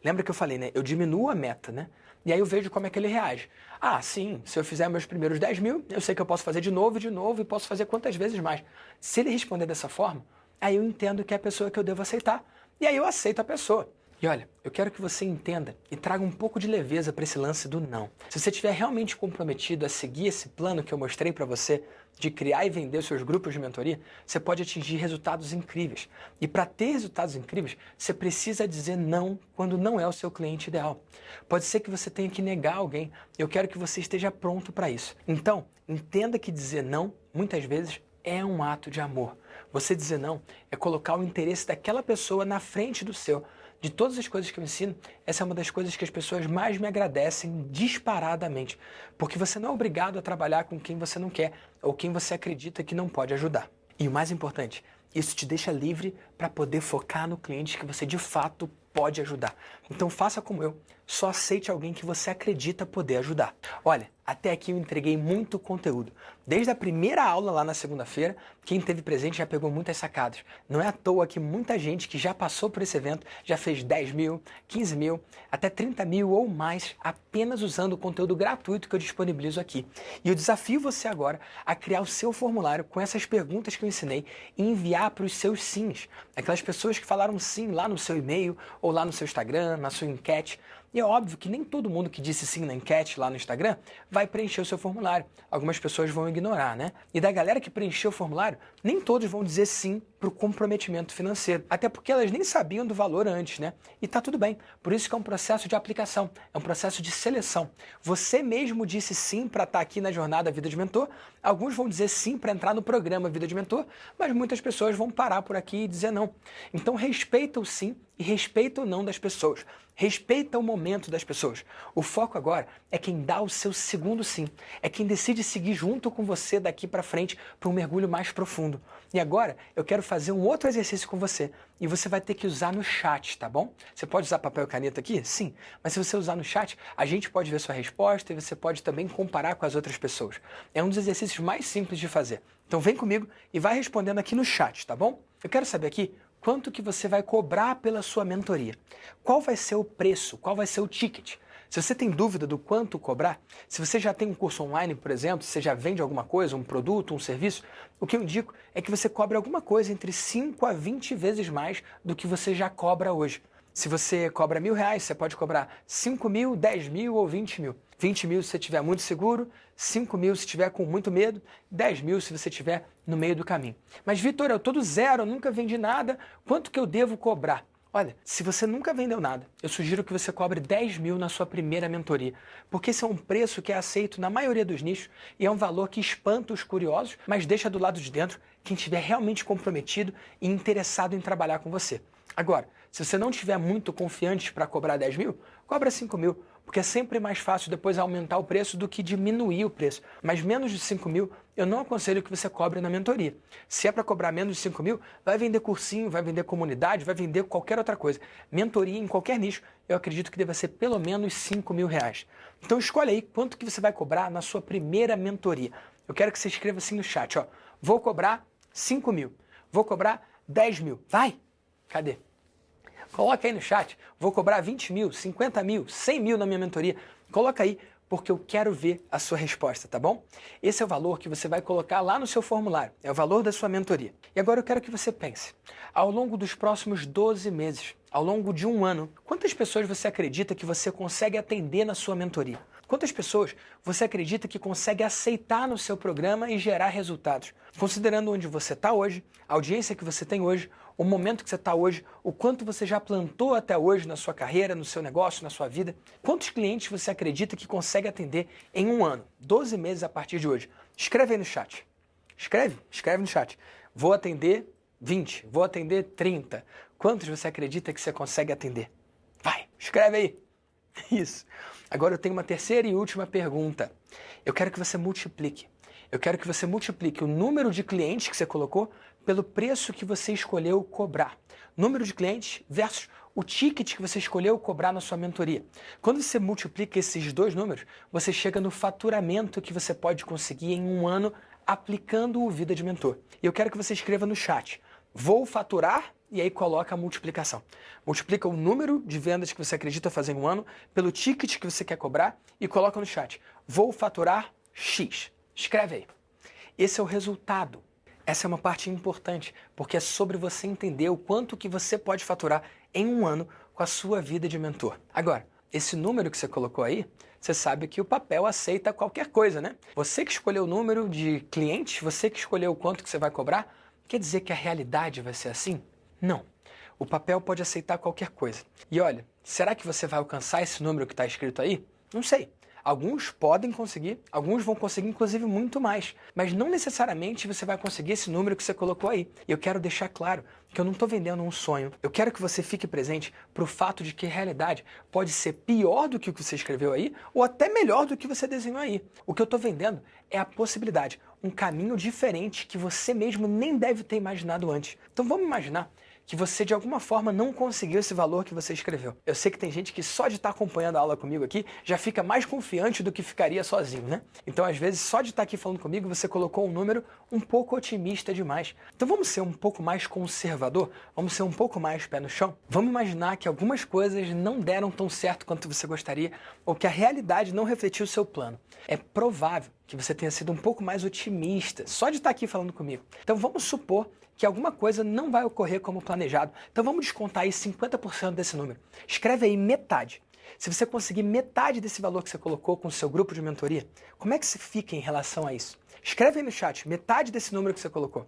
Lembra que eu falei, né? Eu diminuo a meta, né? E aí eu vejo como é que ele reage. Ah, sim, se eu fizer meus primeiros 10 mil, eu sei que eu posso fazer de novo e posso fazer quantas vezes mais. Se ele responder dessa forma, aí eu entendo que é a pessoa que eu devo aceitar. E aí eu aceito a pessoa. E olha, eu quero que você entenda e traga um pouco de leveza para esse lance do não. Se você estiver realmente comprometido a seguir esse plano que eu mostrei para você, de criar e vender os seus grupos de mentoria, você pode atingir resultados incríveis. E para ter resultados incríveis, você precisa dizer não quando não é o seu cliente ideal. Pode ser que você tenha que negar alguém. Eu quero que você esteja pronto para isso. Então, entenda que dizer não, muitas vezes, é um ato de amor. Você dizer não é colocar o interesse daquela pessoa na frente do seu. De todas as coisas que eu ensino, essa é uma das coisas que as pessoas mais me agradecem disparadamente. Porque você não é obrigado a trabalhar com quem você não quer ou quem você acredita que não pode ajudar. E o mais importante, isso te deixa livre para poder focar no cliente que você de fato pode ajudar. Então faça como eu, só aceite alguém que você acredita poder ajudar. Olha, até aqui eu entreguei muito conteúdo. Desde a primeira aula lá na segunda-feira, quem teve presente já pegou muitas sacadas. Não é à toa que muita gente que já passou por esse evento já fez 10 mil, 15 mil, até 30 mil ou mais apenas usando o conteúdo gratuito que eu disponibilizo aqui. E eu desafio você agora a criar o seu formulário com essas perguntas que eu ensinei e enviar para os seus sims. Aquelas pessoas que falaram sim lá no seu e-mail ou lá no seu Instagram, na sua enquete. E é óbvio que nem todo mundo que disse sim na enquete lá no Instagram vai preencher o seu formulário. Algumas pessoas vão ignorar, né? E da galera que preencheu o formulário, nem todos vão dizer sim para o comprometimento financeiro. Até porque elas nem sabiam do valor antes, né? E tá tudo bem. Por isso que é um processo de aplicação, é um processo de seleção. Você mesmo disse sim para estar aqui na jornada Vida de Mentor. Alguns vão dizer sim para entrar no programa Vida de Mentor, mas muitas pessoas vão parar por aqui e dizer não. Então respeita o sim e respeita o não das pessoas. Respeita o momento das pessoas. O foco agora é quem dá o seu segundo sim. É quem decide seguir junto com você daqui para frente para um mergulho mais profundo. E agora eu quero fazer um outro exercício com você. E você vai ter que usar no chat, tá bom? Você pode usar papel e caneta aqui? Sim. Mas se você usar no chat, a gente pode ver sua resposta e você pode também comparar com as outras pessoas. É um dos exercícios mais simples de fazer. Então vem comigo e vai respondendo aqui no chat, tá bom? Eu quero saber aqui quanto que você vai cobrar pela sua mentoria. Qual vai ser o preço? Qual vai ser o ticket? Se você tem dúvida do quanto cobrar, se você já tem um curso online, por exemplo, se você já vende alguma coisa, um produto, um serviço, o que eu indico é que você cobre alguma coisa entre 5 a 20 vezes mais do que você já cobra hoje. Se você cobra R$1.000, você pode cobrar 5 mil, 10 mil ou 20 mil. 20 mil se você estiver muito seguro, 5 mil se estiver com muito medo, 10 mil se você estiver no meio do caminho. Mas, Vitor, eu estou do zero, eu nunca vendi nada, quanto que eu devo cobrar? Olha, se você nunca vendeu nada, eu sugiro que você cobre 10 mil na sua primeira mentoria, porque esse é um preço que é aceito na maioria dos nichos e é um valor que espanta os curiosos, mas deixa do lado de dentro quem estiver realmente comprometido e interessado em trabalhar com você. Agora, se você não estiver muito confiante para cobrar 10 mil, cobra 5 mil, porque é sempre mais fácil depois aumentar o preço do que diminuir o preço. Mas menos de 5 mil, eu não aconselho que você cobre na mentoria. Se é para cobrar menos de 5 mil, vai vender cursinho, vai vender comunidade, vai vender qualquer outra coisa. Mentoria em qualquer nicho, eu acredito que deva ser pelo menos 5 mil reais. Então escolhe aí quanto que você vai cobrar na sua primeira mentoria. Eu quero que você escreva assim no chat, ó. Vou cobrar 5 mil, vou cobrar 10 mil. Vai! Cadê? Coloca aí no chat, vou cobrar 20 mil, 50 mil, 100 mil na minha mentoria. Coloca aí, porque eu quero ver a sua resposta, tá bom? Esse é o valor que você vai colocar lá no seu formulário, é o valor da sua mentoria. E agora eu quero que você pense, ao longo dos próximos 12 meses, ao longo de um ano, quantas pessoas você acredita que você consegue atender na sua mentoria? Quantas pessoas você acredita que consegue aceitar no seu programa e gerar resultados? Considerando onde você está hoje, a audiência que você tem hoje, o momento que você está hoje, o quanto você já plantou até hoje na sua carreira, no seu negócio, na sua vida, quantos clientes você acredita que consegue atender em um ano, 12 meses a partir de hoje? Escreve aí no chat. Escreve no chat. Vou atender 20, vou atender 30. Quantos você acredita que você consegue atender? Vai, escreve aí. Isso. Agora eu tenho uma terceira e última pergunta. Eu quero que você multiplique. Eu quero que você multiplique o número de clientes que você colocou pelo preço que você escolheu cobrar. Número de clientes versus o ticket que você escolheu cobrar na sua mentoria. Quando você multiplica esses dois números, você chega no faturamento que você pode conseguir em um ano aplicando o Vida de Mentor. E eu quero que você escreva no chat, vou faturar, e aí coloca a multiplicação. Multiplica o número de vendas que você acredita fazer em um ano pelo ticket que você quer cobrar e coloca no chat, vou faturar X. Escreve aí. Esse é o resultado. Essa é uma parte importante, porque é sobre você entender o quanto que você pode faturar em um ano com a sua vida de mentor. Agora, esse número que você colocou aí, você sabe que o papel aceita qualquer coisa, né? Você que escolheu o número de clientes, você que escolheu o quanto que você vai cobrar, quer dizer que a realidade vai ser assim? Não. O papel pode aceitar qualquer coisa. E olha, será que você vai alcançar esse número que está escrito aí? Não sei. Alguns podem conseguir, alguns vão conseguir inclusive muito mais, mas não necessariamente você vai conseguir esse número que você colocou aí. E eu quero deixar claro que eu não estou vendendo um sonho. Eu quero que você fique presente para o fato de que a realidade pode ser pior do que o que você escreveu aí ou até melhor do que você desenhou aí. O que eu estou vendendo é a possibilidade, um caminho diferente que você mesmo nem deve ter imaginado antes. Então vamos imaginar que você de alguma forma não conseguiu esse valor que você escreveu. Eu sei que tem gente que só de estar acompanhando a aula comigo aqui já fica mais confiante do que ficaria sozinho, né? Então, às vezes, só de estar aqui falando comigo, você colocou um número um pouco otimista demais. Então, vamos ser um pouco mais conservador? Vamos ser um pouco mais pé no chão? Vamos imaginar que algumas coisas não deram tão certo quanto você gostaria ou que a realidade não refletiu o seu plano. É provável que você tenha sido um pouco mais otimista só de estar aqui falando comigo. Então, vamos supor que alguma coisa não vai ocorrer como planejado. Então vamos descontar aí 50% desse número. Escreve aí metade. Se você conseguir metade desse valor que você colocou com o seu grupo de mentoria, como é que você fica em relação a isso? Escreve aí no chat, metade desse número que você colocou.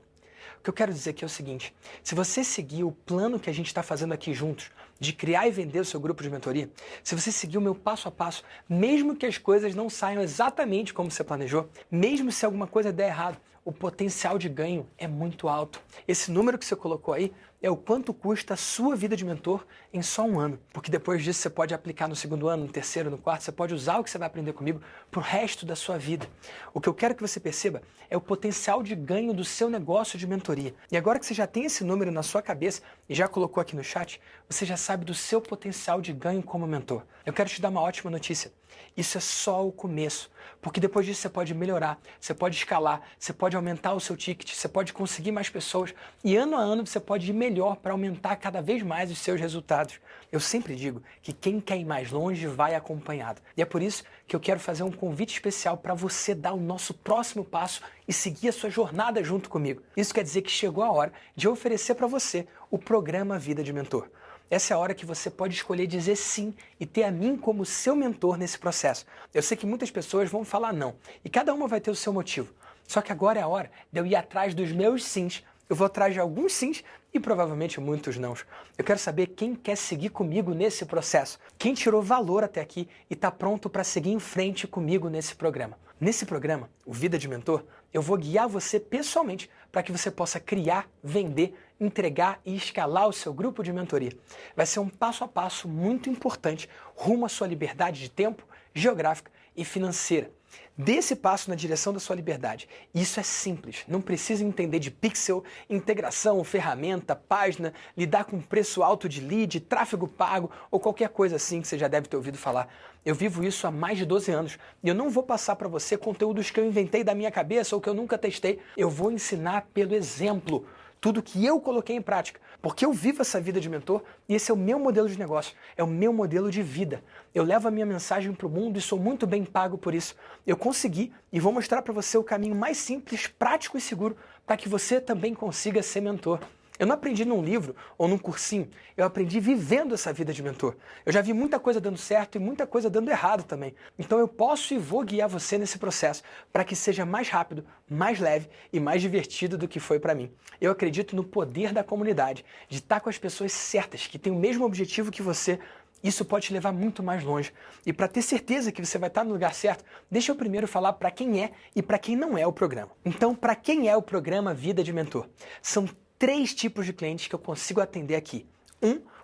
O que eu quero dizer aqui é o seguinte, se você seguir o plano que a gente está fazendo aqui juntos, de criar e vender o seu grupo de mentoria, se você seguir o meu passo a passo, mesmo que as coisas não saiam exatamente como você planejou, mesmo se alguma coisa der errado, o potencial de ganho é muito alto. Esse número que você colocou aí é o quanto custa a sua vida de mentor em só um ano. Porque depois disso você pode aplicar no segundo ano, no terceiro, no quarto, você pode usar o que você vai aprender comigo pro resto da sua vida. O que eu quero que você perceba é o potencial de ganho do seu negócio de mentoria. E agora que você já tem esse número na sua cabeça e já colocou aqui no chat, você já sabe do seu potencial de ganho como mentor. Eu quero te dar uma ótima notícia. Isso é só o começo, porque depois disso você pode melhorar, você pode escalar, você pode aumentar o seu ticket, você pode conseguir mais pessoas e ano a ano você pode ir melhor para aumentar cada vez mais os seus resultados. Eu sempre digo que quem quer ir mais longe vai acompanhado. E é por isso que eu quero fazer um convite especial para você dar o nosso próximo passo e seguir a sua jornada junto comigo. Isso quer dizer que chegou a hora de eu oferecer para você o programa Vida de Mentor. Essa é a hora que você pode escolher dizer sim e ter a mim como seu mentor nesse processo. Eu sei que muitas pessoas vão falar não, e cada uma vai ter o seu motivo. Só que agora é a hora de eu ir atrás dos meus sims. Eu vou atrás de alguns sims e provavelmente muitos nãos. Eu quero saber quem quer seguir comigo nesse processo. Quem tirou valor até aqui e está pronto para seguir em frente comigo nesse programa. Nesse programa, o Vida de Mentor, eu vou guiar você pessoalmente para que você possa criar, vender, entregar e escalar o seu grupo de mentoria. Vai ser um passo a passo muito importante rumo à sua liberdade de tempo, geográfica e financeira. Dê esse passo na direção da sua liberdade. Isso é simples, não precisa entender de pixel, integração, ferramenta, página, lidar com preço alto de lead, tráfego pago ou qualquer coisa assim que você já deve ter ouvido falar. Eu vivo isso há mais de 12 anos e eu não vou passar para você conteúdos que eu inventei da minha cabeça ou que eu nunca testei. Eu vou ensinar pelo exemplo. Tudo que eu coloquei em prática, porque eu vivo essa vida de mentor e esse é o meu modelo de negócio, é o meu modelo de vida. Eu levo a minha mensagem para o mundo e sou muito bem pago por isso. Eu consegui e vou mostrar para você o caminho mais simples, prático e seguro para que você também consiga ser mentor. Eu não aprendi num livro ou num cursinho, eu aprendi vivendo essa vida de mentor. Eu já vi muita coisa dando certo e muita coisa dando errado também. Então eu posso e vou guiar você nesse processo para que seja mais rápido, mais leve e mais divertido do que foi para mim. Eu acredito no poder da comunidade, de estar com as pessoas certas, que têm o mesmo objetivo que você. Isso pode te levar muito mais longe. E para ter certeza que você vai estar no lugar certo, deixa eu primeiro falar para quem é e para quem não é o programa. Então, para quem é o programa Vida de Mentor? São 3 tipos de clientes que eu consigo atender aqui.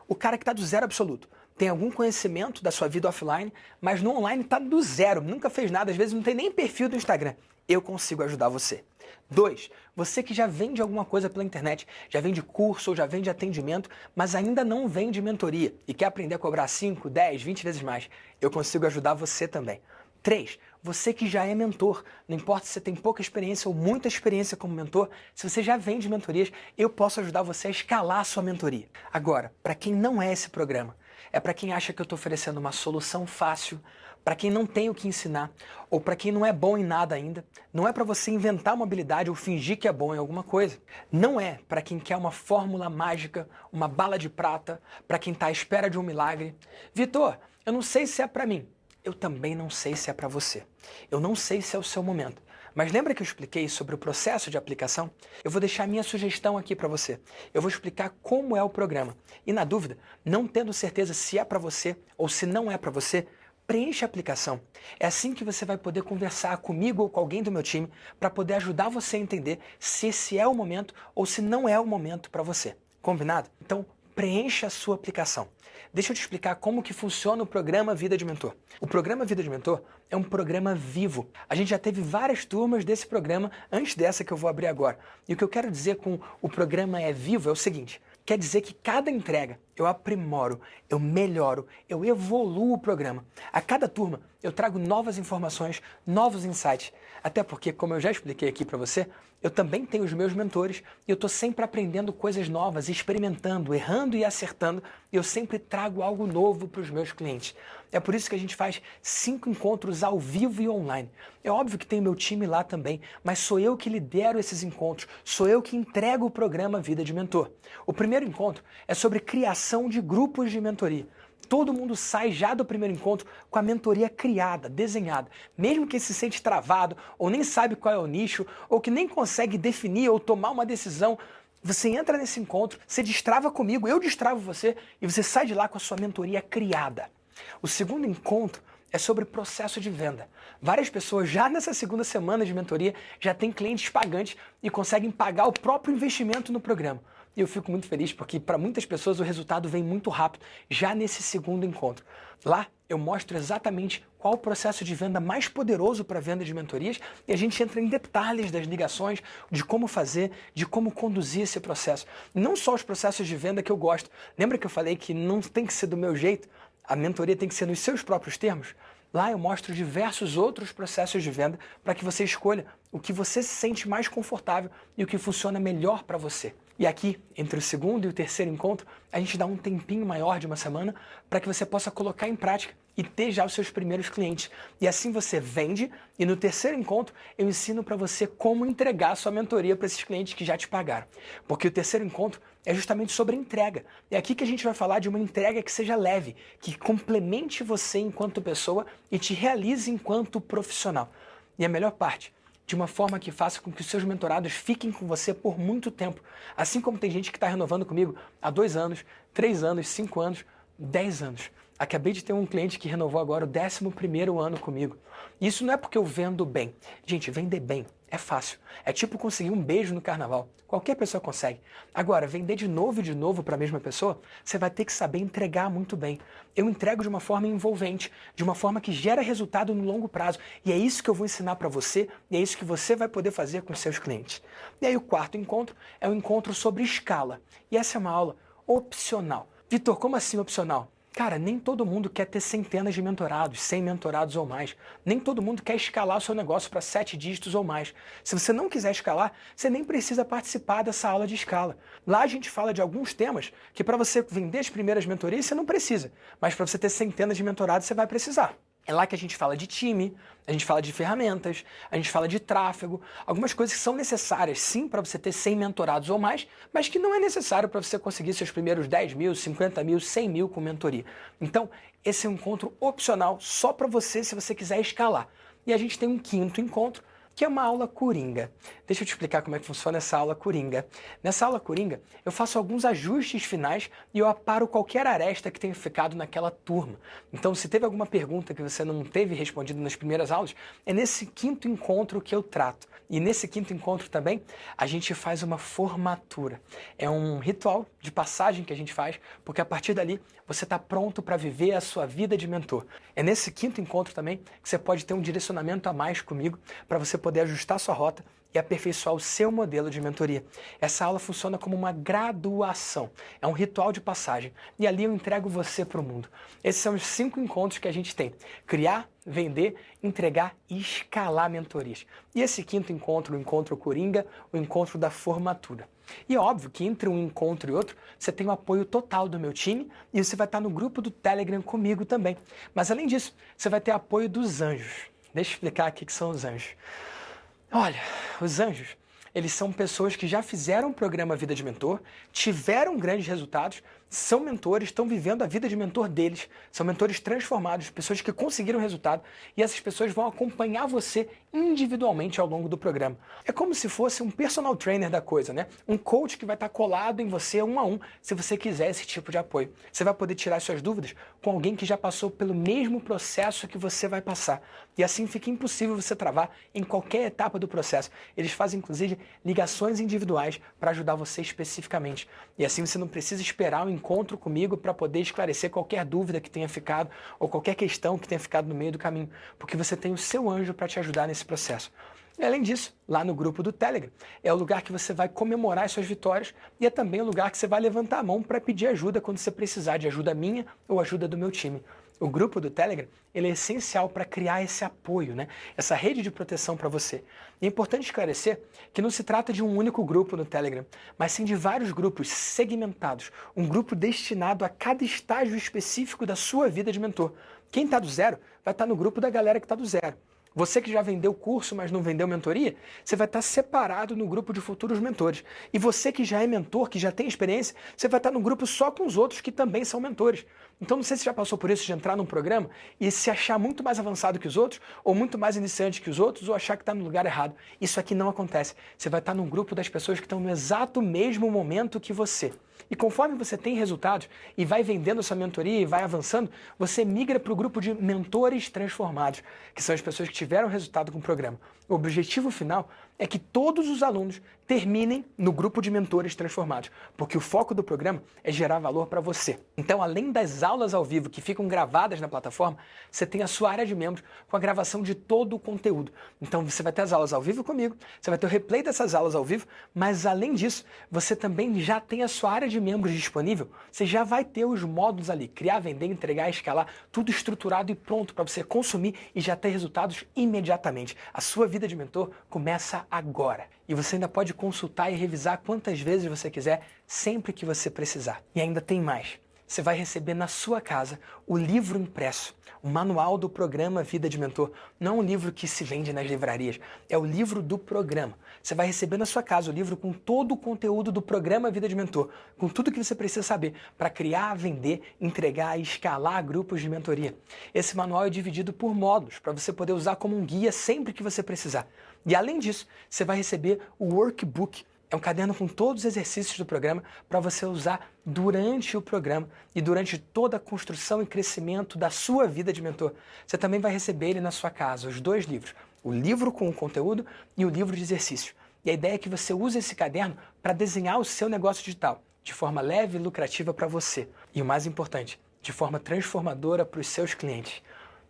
O cara que está do zero absoluto. Tem algum conhecimento da sua vida offline, mas no online está do zero, nunca fez nada, às vezes não tem nem perfil do Instagram. Eu consigo ajudar você. 2, você que já vende alguma coisa pela internet, já vende curso ou já vende atendimento, mas ainda não vende mentoria e quer aprender a cobrar 5, 10, 20 vezes mais. Eu consigo ajudar você também. 3, você que já é mentor, não importa se você tem pouca experiência ou muita experiência como mentor, se você já vende mentorias, eu posso ajudar você a escalar a sua mentoria. Agora, para quem não é esse programa, é para quem acha que eu estou oferecendo uma solução fácil, para quem não tem o que ensinar, ou para quem não é bom em nada ainda. Não é para você inventar uma habilidade ou fingir que é bom em alguma coisa. Não é para quem quer uma fórmula mágica, uma bala de prata, para quem está à espera de um milagre. Vitor, eu não sei se é para mim. Eu também não sei se é para você. Eu não sei se é o seu momento. Mas lembra que eu expliquei sobre o processo de aplicação? Eu vou deixar a minha sugestão aqui para você. Eu vou explicar como é o programa. E na dúvida, não tendo certeza se é para você ou se não é para você, preencha a aplicação. É assim que você vai poder conversar comigo ou com alguém do meu time para poder ajudar você a entender se esse é o momento ou se não é o momento para você. Combinado? Então, preencha a sua aplicação. Deixa eu te explicar como que funciona o programa Vida de Mentor. O programa Vida de Mentor é um programa vivo. A gente já teve várias turmas desse programa antes dessa que eu vou abrir agora. E o que eu quero dizer com o programa é vivo é o seguinte: quer dizer que cada entrega eu aprimoro, eu melhoro, eu evoluo o programa. A cada turma eu trago novas informações, novos insights. Até porque, como eu já expliquei aqui para você, eu também tenho os meus mentores e eu estou sempre aprendendo coisas novas, experimentando, errando e acertando. E eu sempre trago algo novo para os meus clientes. É por isso que a gente faz 5 encontros ao vivo e online. É óbvio que tem o meu time lá também, mas sou eu que lidero esses encontros, sou eu que entrego o programa Vida de Mentor. O primeiro encontro é sobre criação de grupos de mentoria. Todo mundo sai já do primeiro encontro com a mentoria criada, desenhada. Mesmo quem se sente travado, ou nem sabe qual é o nicho, ou que nem consegue definir ou tomar uma decisão, você entra nesse encontro, você destrava comigo, eu destravo você, e você sai de lá com a sua mentoria criada. O segundo encontro é sobre processo de venda. Várias pessoas já nessa segunda semana de mentoria já têm clientes pagantes e conseguem pagar o próprio investimento no programa. E eu fico muito feliz porque para muitas pessoas o resultado vem muito rápido já nesse segundo encontro. Lá eu mostro exatamente qual o processo de venda mais poderoso para a venda de mentorias e a gente entra em detalhes das ligações, de como fazer, de como conduzir esse processo. Não só os processos de venda que eu gosto. Lembra que eu falei que não tem que ser do meu jeito? A mentoria tem que ser nos seus próprios termos? Lá eu mostro diversos outros processos de venda para que você escolha o que você se sente mais confortável e o que funciona melhor para você. E aqui, entre o segundo e o terceiro encontro, a gente dá um tempinho maior de uma semana para que você possa colocar em prática e ter já os seus primeiros clientes. E assim você vende e no terceiro encontro eu ensino para você como entregar a sua mentoria para esses clientes que já te pagaram. Porque o terceiro encontro é justamente sobre entrega. É aqui que a gente vai falar de uma entrega que seja leve, que complemente você enquanto pessoa e te realize enquanto profissional. E a melhor parte, de uma forma que faça com que os seus mentorados fiquem com você por muito tempo. Assim como tem gente que está renovando comigo há 2 anos, 3 anos, 5 anos, 10 anos. Acabei de ter um cliente que renovou agora o 11º ano comigo. Isso não é porque eu vendo bem. Gente, vender bem é fácil. É tipo conseguir um beijo no carnaval. Qualquer pessoa consegue. Agora, vender de novo para a mesma pessoa, você vai ter que saber entregar muito bem. Eu entrego de uma forma envolvente, de uma forma que gera resultado no longo prazo. E é isso que eu vou ensinar para você e é isso que você vai poder fazer com seus clientes. E aí o quarto encontro é um encontro sobre escala. E essa é uma aula opcional. Vitor, como assim opcional? Cara, nem todo mundo quer ter centenas de mentorados, 100 mentorados ou mais. Nem todo mundo quer escalar o seu negócio para 7 dígitos ou mais. Se você não quiser escalar, você nem precisa participar dessa aula de escala. Lá a gente fala de alguns temas que para você vender as primeiras mentorias você não precisa, mas para você ter centenas de mentorados você vai precisar. É lá que a gente fala de time, a gente fala de ferramentas, a gente fala de tráfego, algumas coisas que são necessárias sim para você ter 100 mentorados ou mais, mas que não é necessário para você conseguir seus primeiros 10 mil, 50 mil, 100 mil com mentoria. Então, esse é um encontro opcional só para você se você quiser escalar. E a gente tem um quinto encontro, que é uma aula coringa. Deixa eu te explicar como é que funciona essa aula coringa. Nessa aula coringa, eu faço alguns ajustes finais e eu aparo qualquer aresta que tenha ficado naquela turma. Então, se teve alguma pergunta que você não teve respondido nas primeiras aulas, é nesse quinto encontro que eu trato. E nesse quinto encontro também, a gente faz uma formatura. É um ritual de passagem que a gente faz, porque a partir dali você está pronto para viver a sua vida de mentor. É nesse quinto encontro também que você pode ter um direcionamento a mais comigo para você poder ajustar sua rota e aperfeiçoar o seu modelo de mentoria. Essa aula funciona como uma graduação, é um ritual de passagem e ali eu entrego você para o mundo. Esses são os 5 encontros que a gente tem: criar, vender, entregar e escalar mentorias. E esse quinto encontro, o encontro coringa, o encontro da formatura. E é óbvio que entre um encontro e outro, você tem o apoio total do meu time e você vai estar no grupo do Telegram comigo também. Mas além disso, você vai ter apoio dos anjos. Deixa eu explicar o que são os anjos. Olha, os anjos, eles são pessoas que já fizeram o programa Vida de Mentor, tiveram grandes resultados, são mentores, estão vivendo a vida de mentor deles, são mentores transformados, pessoas que conseguiram resultado, e essas pessoas vão acompanhar você individualmente ao longo do programa. É como se fosse um personal trainer da coisa, né? Um coach que vai estar colado em você 1 a 1, se você quiser esse tipo de apoio. Você vai poder tirar suas dúvidas com alguém que já passou pelo mesmo processo que você vai passar. E assim fica impossível você travar em qualquer etapa do processo. Eles fazem, inclusive, ligações individuais para ajudar você especificamente. E assim você não precisa esperar um encontro comigo para poder esclarecer qualquer dúvida que tenha ficado ou qualquer questão que tenha ficado no meio do caminho, porque você tem o seu anjo para te ajudar nesse processo. E além disso, lá no grupo do Telegram, é o lugar que você vai comemorar as suas vitórias e é também o lugar que você vai levantar a mão para pedir ajuda quando você precisar de ajuda minha ou ajuda do meu time. O grupo do Telegram, ele é essencial para criar esse apoio, né? Essa rede de proteção para você. E é importante esclarecer que não se trata de um único grupo no Telegram, mas sim de vários grupos segmentados, um grupo destinado a cada estágio específico da sua vida de mentor. Quem está do zero vai estar no grupo da galera que está do zero. Você que já vendeu curso, mas não vendeu mentoria, você vai estar separado no grupo de futuros mentores. E você que já é mentor, que já tem experiência, você vai estar no grupo só com os outros que também são mentores. Então não sei se já passou por isso de entrar num programa e se achar muito mais avançado que os outros, ou muito mais iniciante que os outros, ou achar que está no lugar errado. Isso aqui não acontece. Você vai estar num grupo das pessoas que estão no exato mesmo momento que você. E conforme você tem resultados e vai vendendo a sua mentoria e vai avançando, você migra para o grupo de mentores transformados, que são as pessoas que tiveram resultado com o programa. O objetivo final é que todos os alunos terminem no grupo de mentores transformados, porque o foco do programa é gerar valor para você. Então, além das aulas ao vivo que ficam gravadas na plataforma, você tem a sua área de membros com a gravação de todo o conteúdo. Então, você vai ter as aulas ao vivo comigo, você vai ter o replay dessas aulas ao vivo, mas além disso, você também já tem a sua área de membros disponível. Você já vai ter os módulos ali, criar, vender, entregar, escalar, tudo estruturado e pronto para você consumir e já ter resultados imediatamente. A sua vida de mentor começa agora. E você ainda pode consultar e revisar quantas vezes você quiser, sempre que você precisar. E ainda tem mais. Você vai receber na sua casa o livro impresso, o manual do programa Vida de Mentor. Não é um livro que se vende nas livrarias, é o livro do programa. Você vai receber na sua casa o livro com todo o conteúdo do programa Vida de Mentor, com tudo que você precisa saber para criar, vender, entregar e escalar grupos de mentoria. Esse manual é dividido por módulos, para você poder usar como um guia sempre que você precisar. E além disso, você vai receber o workbook. É um caderno com todos os exercícios do programa para você usar durante o programa e durante toda a construção e crescimento da sua vida de mentor. Você também vai receber ele na sua casa, os dois livros, o livro com o conteúdo e o livro de exercício. E a ideia é que você use esse caderno para desenhar o seu negócio digital de forma leve e lucrativa para você. E o mais importante, de forma transformadora para os seus clientes.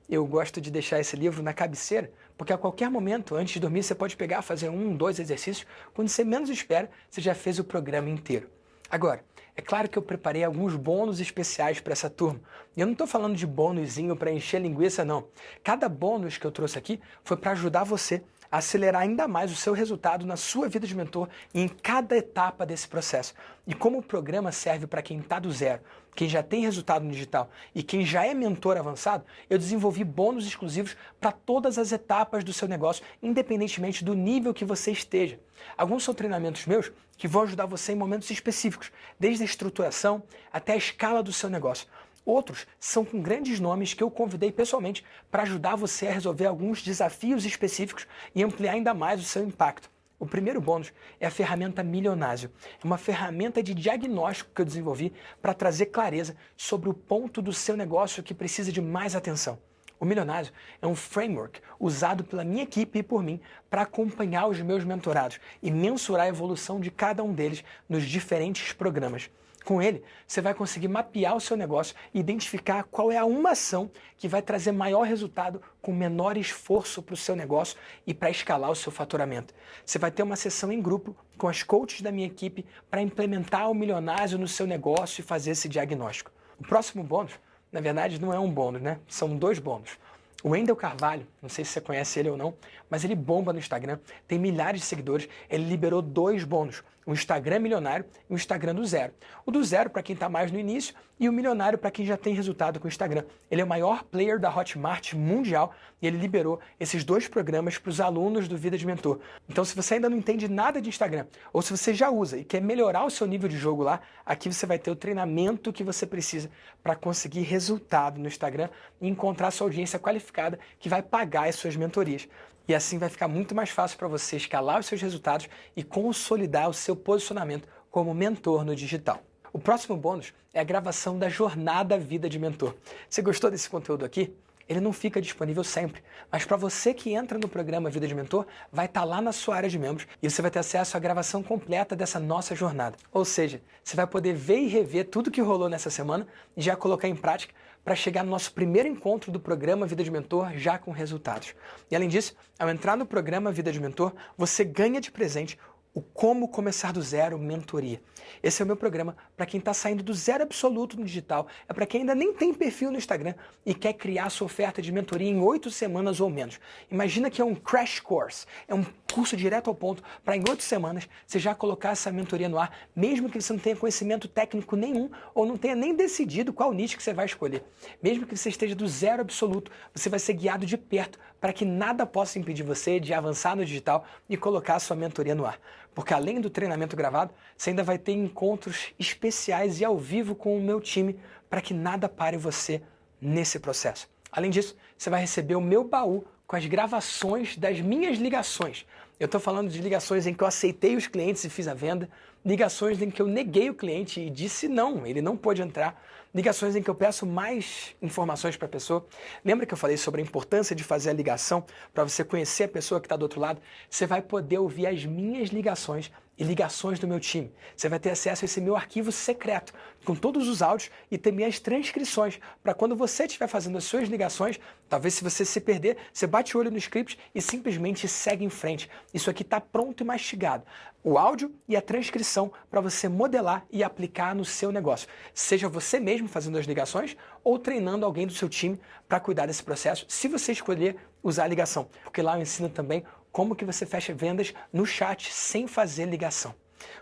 Eu gosto de deixar esse livro na cabeceira, porque a qualquer momento, antes de dormir, você pode pegar, fazer 1, 2 exercícios. Quando você menos espera, você já fez o programa inteiro. Agora, é claro que eu preparei alguns bônus especiais para essa turma. E eu não estou falando de bônusinho para encher linguiça, não. Cada bônus que eu trouxe aqui foi para ajudar você a acelerar ainda mais o seu resultado na sua vida de mentor e em cada etapa desse processo. E como o programa serve para quem está do zero, quem já tem resultado no digital e quem já é mentor avançado, eu desenvolvi bônus exclusivos para todas as etapas do seu negócio, independentemente do nível que você esteja. Alguns são treinamentos meus que vão ajudar você em momentos específicos, desde a estruturação até a escala do seu negócio. Outros são com grandes nomes que eu convidei pessoalmente para ajudar você a resolver alguns desafios específicos e ampliar ainda mais o seu impacto. O primeiro bônus é a ferramenta Milionásio. É uma ferramenta de diagnóstico que eu desenvolvi para trazer clareza sobre o ponto do seu negócio que precisa de mais atenção. O Milionásio é um framework usado pela minha equipe e por mim para acompanhar os meus mentorados e mensurar a evolução de cada um deles nos diferentes programas. Com ele, você vai conseguir mapear o seu negócio e identificar qual é a uma ação que vai trazer maior resultado com menor esforço para o seu negócio e para escalar o seu faturamento. Você vai ter uma sessão em grupo com as coaches da minha equipe para implementar o Milionásio no seu negócio e fazer esse diagnóstico. O próximo bônus, na verdade, não é um bônus, né? São 2 bônus. O Wendel Carvalho, não sei se você conhece ele ou não, mas ele bomba no Instagram, tem milhares de seguidores, ele liberou 2 bônus, um Instagram milionário e um Instagram do zero. O do zero para quem está mais no início e o milionário para quem já tem resultado com o Instagram. Ele é o maior player da Hotmart mundial e ele liberou esses 2 programas para os alunos do Vida de Mentor. Então, se você ainda não entende nada de Instagram, ou se você já usa e quer melhorar o seu nível de jogo lá, aqui você vai ter o treinamento que você precisa para conseguir resultado no Instagram e encontrar sua audiência qualificada que vai pagar as suas mentorias. E assim vai ficar muito mais fácil para você escalar os seus resultados e consolidar o seu posicionamento como mentor no digital. O próximo bônus é a gravação da Jornada Vida de Mentor. Você gostou desse conteúdo aqui? Ele não fica disponível sempre, mas para você que entra no programa Vida de Mentor, vai estar lá na sua área de membros e você vai ter acesso à gravação completa dessa nossa jornada. Ou seja, você vai poder ver e rever tudo que rolou nessa semana e já colocar em prática para chegar no nosso primeiro encontro do programa Vida de Mentor já com resultados. E além disso, ao entrar no programa Vida de Mentor, você ganha de presente o Como Começar do Zero Mentoria. Esse é o meu programa para quem está saindo do zero absoluto no digital, é para quem ainda nem tem perfil no Instagram e quer criar sua oferta de mentoria em 8 semanas ou menos. Imagina que é um crash course, é um curso direto ao ponto para em 8 semanas você já colocar essa mentoria no ar, mesmo que você não tenha conhecimento técnico nenhum ou não tenha nem decidido qual nicho que você vai escolher. Mesmo que você esteja do zero absoluto, você vai ser guiado de perto para que nada possa impedir você de avançar no digital e colocar a sua mentoria no ar. Porque além do treinamento gravado, você ainda vai ter encontros especiais e ao vivo com o meu time para que nada pare você nesse processo. Além disso, você vai receber o meu baú com as gravações das minhas ligações. Eu estou falando de ligações em que eu aceitei os clientes e fiz a venda, ligações em que eu neguei o cliente e disse não, ele não pôde entrar, ligações em que eu peço mais informações para a pessoa. Lembra que eu falei sobre a importância de fazer a ligação para você conhecer a pessoa que está do outro lado? Você vai poder ouvir as minhas ligações e ligações do meu time. Você vai ter acesso a esse meu arquivo secreto, com todos os áudios e também as transcrições, para quando você estiver fazendo as suas ligações, talvez se você se perder, você bate o olho no script e simplesmente segue em frente. Isso aqui está pronto e mastigado. O áudio e a transcrição para você modelar e aplicar no seu negócio. Seja você mesmo fazendo as ligações ou treinando alguém do seu time para cuidar desse processo, se você escolher usar a ligação. Porque lá eu ensino também como que você fecha vendas no chat sem fazer ligação.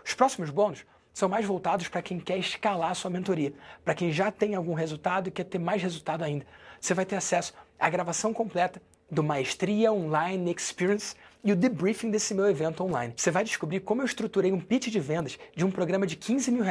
Os próximos bônus são mais voltados para quem quer escalar a sua mentoria, para quem já tem algum resultado e quer ter mais resultado ainda. Você vai ter acesso à gravação completa do Maestria Online Experience e o debriefing desse meu evento online. Você vai descobrir como eu estruturei um pitch de vendas de um programa de R$15 mil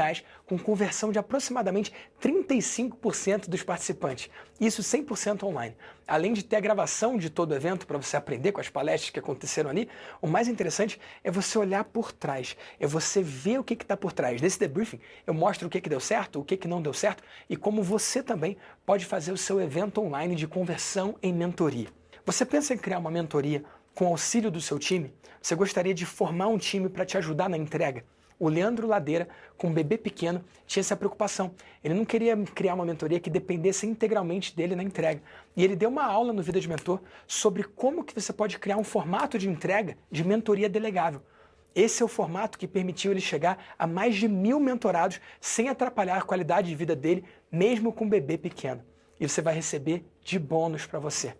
com conversão de aproximadamente 35% dos participantes. Isso 100% online. Além de ter a gravação de todo o evento para você aprender com as palestras que aconteceram ali, o mais interessante é você olhar por trás, é você ver o que está por trás. Nesse debriefing eu mostro o que deu certo, o que não deu certo e como você também pode fazer o seu evento online de conversão em mentoria. Você pensa em criar uma mentoria com auxílio do seu time? Você gostaria de formar um time para te ajudar na entrega? O Leandro Ladeira, com um bebê pequeno, tinha essa preocupação. Ele não queria criar uma mentoria que dependesse integralmente dele na entrega. E ele deu uma aula no Vida de Mentor sobre como que você pode criar um formato de entrega de mentoria delegável. Esse é o formato que permitiu ele chegar a mais de 1.000 mentorados sem atrapalhar a qualidade de vida dele, mesmo com um bebê pequeno. E você vai receber de bônus para você.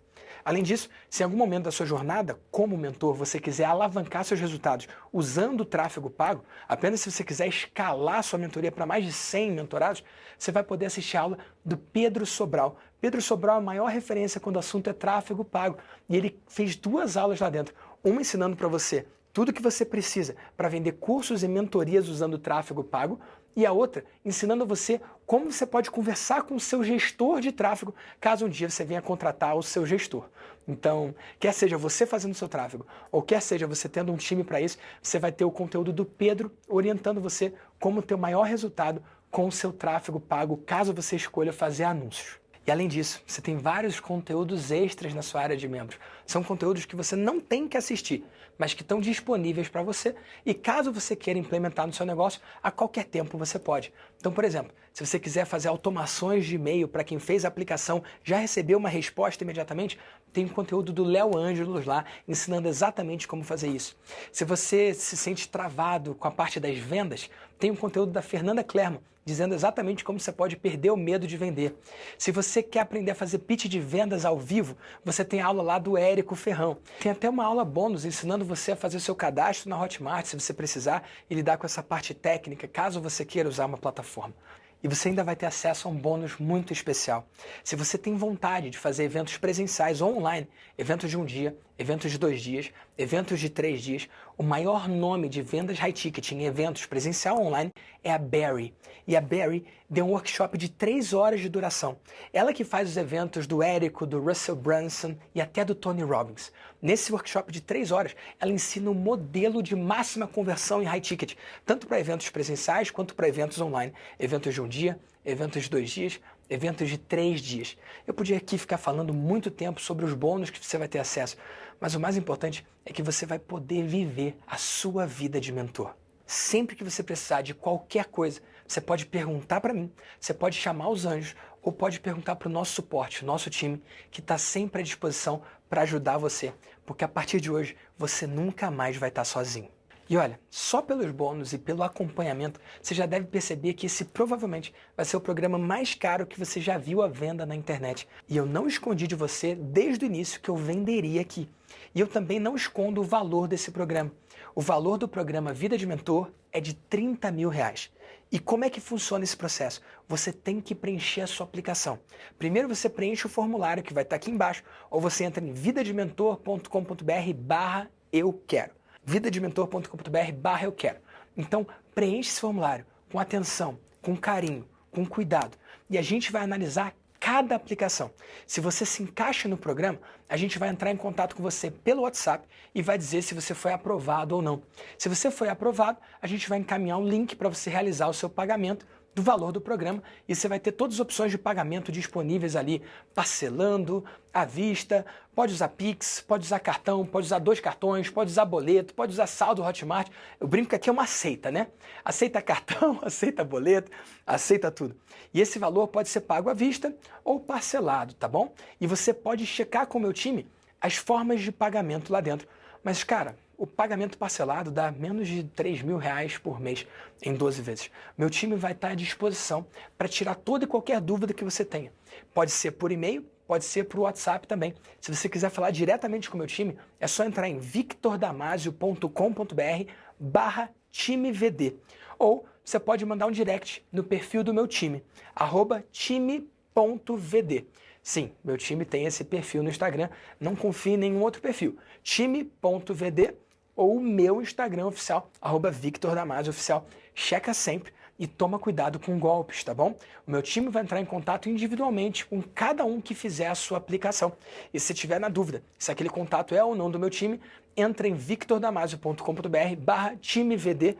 Além disso, se em algum momento da sua jornada como mentor você quiser alavancar seus resultados usando o tráfego pago, apenas se você quiser escalar sua mentoria para mais de 100 mentorados, você vai poder assistir a aula do Pedro Sobral. Pedro Sobral é a maior referência quando o assunto é tráfego pago. E ele fez 2 aulas lá dentro. Uma ensinando para você tudo que você precisa para vender cursos e mentorias usando o tráfego pago, e a outra ensinando a você como você pode conversar com o seu gestor de tráfego caso um dia você venha contratar o seu gestor. Então, quer seja você fazendo o seu tráfego ou quer seja você tendo um time para isso, você vai ter o conteúdo do Pedro orientando você como ter o maior resultado com o seu tráfego pago caso você escolha fazer anúncios. E além disso, você tem vários conteúdos extras na sua área de membros. São conteúdos que você não tem que assistir, mas que estão disponíveis para você e caso você queira implementar no seu negócio, a qualquer tempo você pode. Então, por exemplo, se você quiser fazer automações de e-mail para quem fez a aplicação, já recebeu uma resposta imediatamente, tem um conteúdo do Léo Ângelos lá, ensinando exatamente como fazer isso. Se você se sente travado com a parte das vendas, tem um conteúdo da Fernanda Clermont, dizendo exatamente como você pode perder o medo de vender. Se você quer aprender a fazer pitch de vendas ao vivo, você tem a aula lá do Érico Ferrão. Tem até uma aula bônus ensinando você a fazer seu cadastro na Hotmart, se você precisar, e lidar com essa parte técnica, caso você queira usar uma plataforma. E você ainda vai ter acesso a um bônus muito especial. Se você tem vontade de fazer eventos presenciais ou online, eventos de 1 dia, eventos de 2 dias, eventos de 3 dias, o maior nome de vendas high ticket em eventos presencial ou online é a Barry. E a Barry deu um workshop de 3 horas de duração. Ela que faz os eventos do Érico, do Russell Brunson e até do Tony Robbins. Nesse workshop de 3 horas, ela ensina um modelo de máxima conversão em high ticket, tanto para eventos presenciais quanto para eventos online. Eventos de 1 dia, eventos de 2 dias, eventos de 3 dias. Eu podia aqui ficar falando muito tempo sobre os bônus que você vai ter acesso, mas o mais importante é que você vai poder viver a sua vida de mentor. Sempre que você precisar de qualquer coisa, você pode perguntar para mim, você pode chamar os anjos ou pode perguntar para o nosso suporte, o nosso time, que está sempre à disposição para ajudar você, porque a partir de hoje você nunca mais vai estar sozinho. E olha, só pelos bônus e pelo acompanhamento, você já deve perceber que esse provavelmente vai ser o programa mais caro que você já viu à venda na internet. E eu não escondi de você desde o início que eu venderia aqui. E eu também não escondo o valor desse programa. O valor do programa Vida de Mentor é de R$30 mil. E como é que funciona esse processo? Você tem que preencher a sua aplicação. Primeiro você preenche o formulário que vai estar aqui embaixo, ou você entra em vidadementor.com.br/eu-quero. vidadementor.com.br/eu quero. Então, preenche esse formulário com atenção, com carinho, com cuidado. E a gente vai analisar cada aplicação. Se você se encaixa no programa, a gente vai entrar em contato com você pelo WhatsApp e vai dizer se você foi aprovado ou não. Se você foi aprovado, a gente vai encaminhar um link para você realizar o seu pagamento do valor do programa e você vai ter todas as opções de pagamento disponíveis ali, parcelando, à vista, pode usar Pix, pode usar cartão, pode usar 2 cartões, pode usar boleto, pode usar saldo Hotmart. Eu brinco que aqui é uma seita, né? Aceita cartão, aceita boleto, aceita tudo. E esse valor pode ser pago à vista ou parcelado, tá bom? E você pode checar com o meu time as formas de pagamento lá dentro. Mas, cara, o pagamento parcelado dá menos de R$3 mil por mês em 12 vezes. Meu time vai estar à disposição para tirar toda e qualquer dúvida que você tenha. Pode ser por e-mail, pode ser por WhatsApp também. Se você quiser falar diretamente com o meu time, é só entrar em victordamasio.com.br/timevd. Ou você pode mandar um direct no perfil do meu time, @time.vd. Sim, meu time tem esse perfil no Instagram, não confie em nenhum outro perfil. time.vd ou o meu Instagram oficial, @victordamasio_oficial. Checa sempre e toma cuidado com golpes, tá bom? O meu time vai entrar em contato individualmente com cada um que fizer a sua aplicação. E se tiver na dúvida se aquele contato é ou não do meu time, entra em victordamasio.com.br/timevd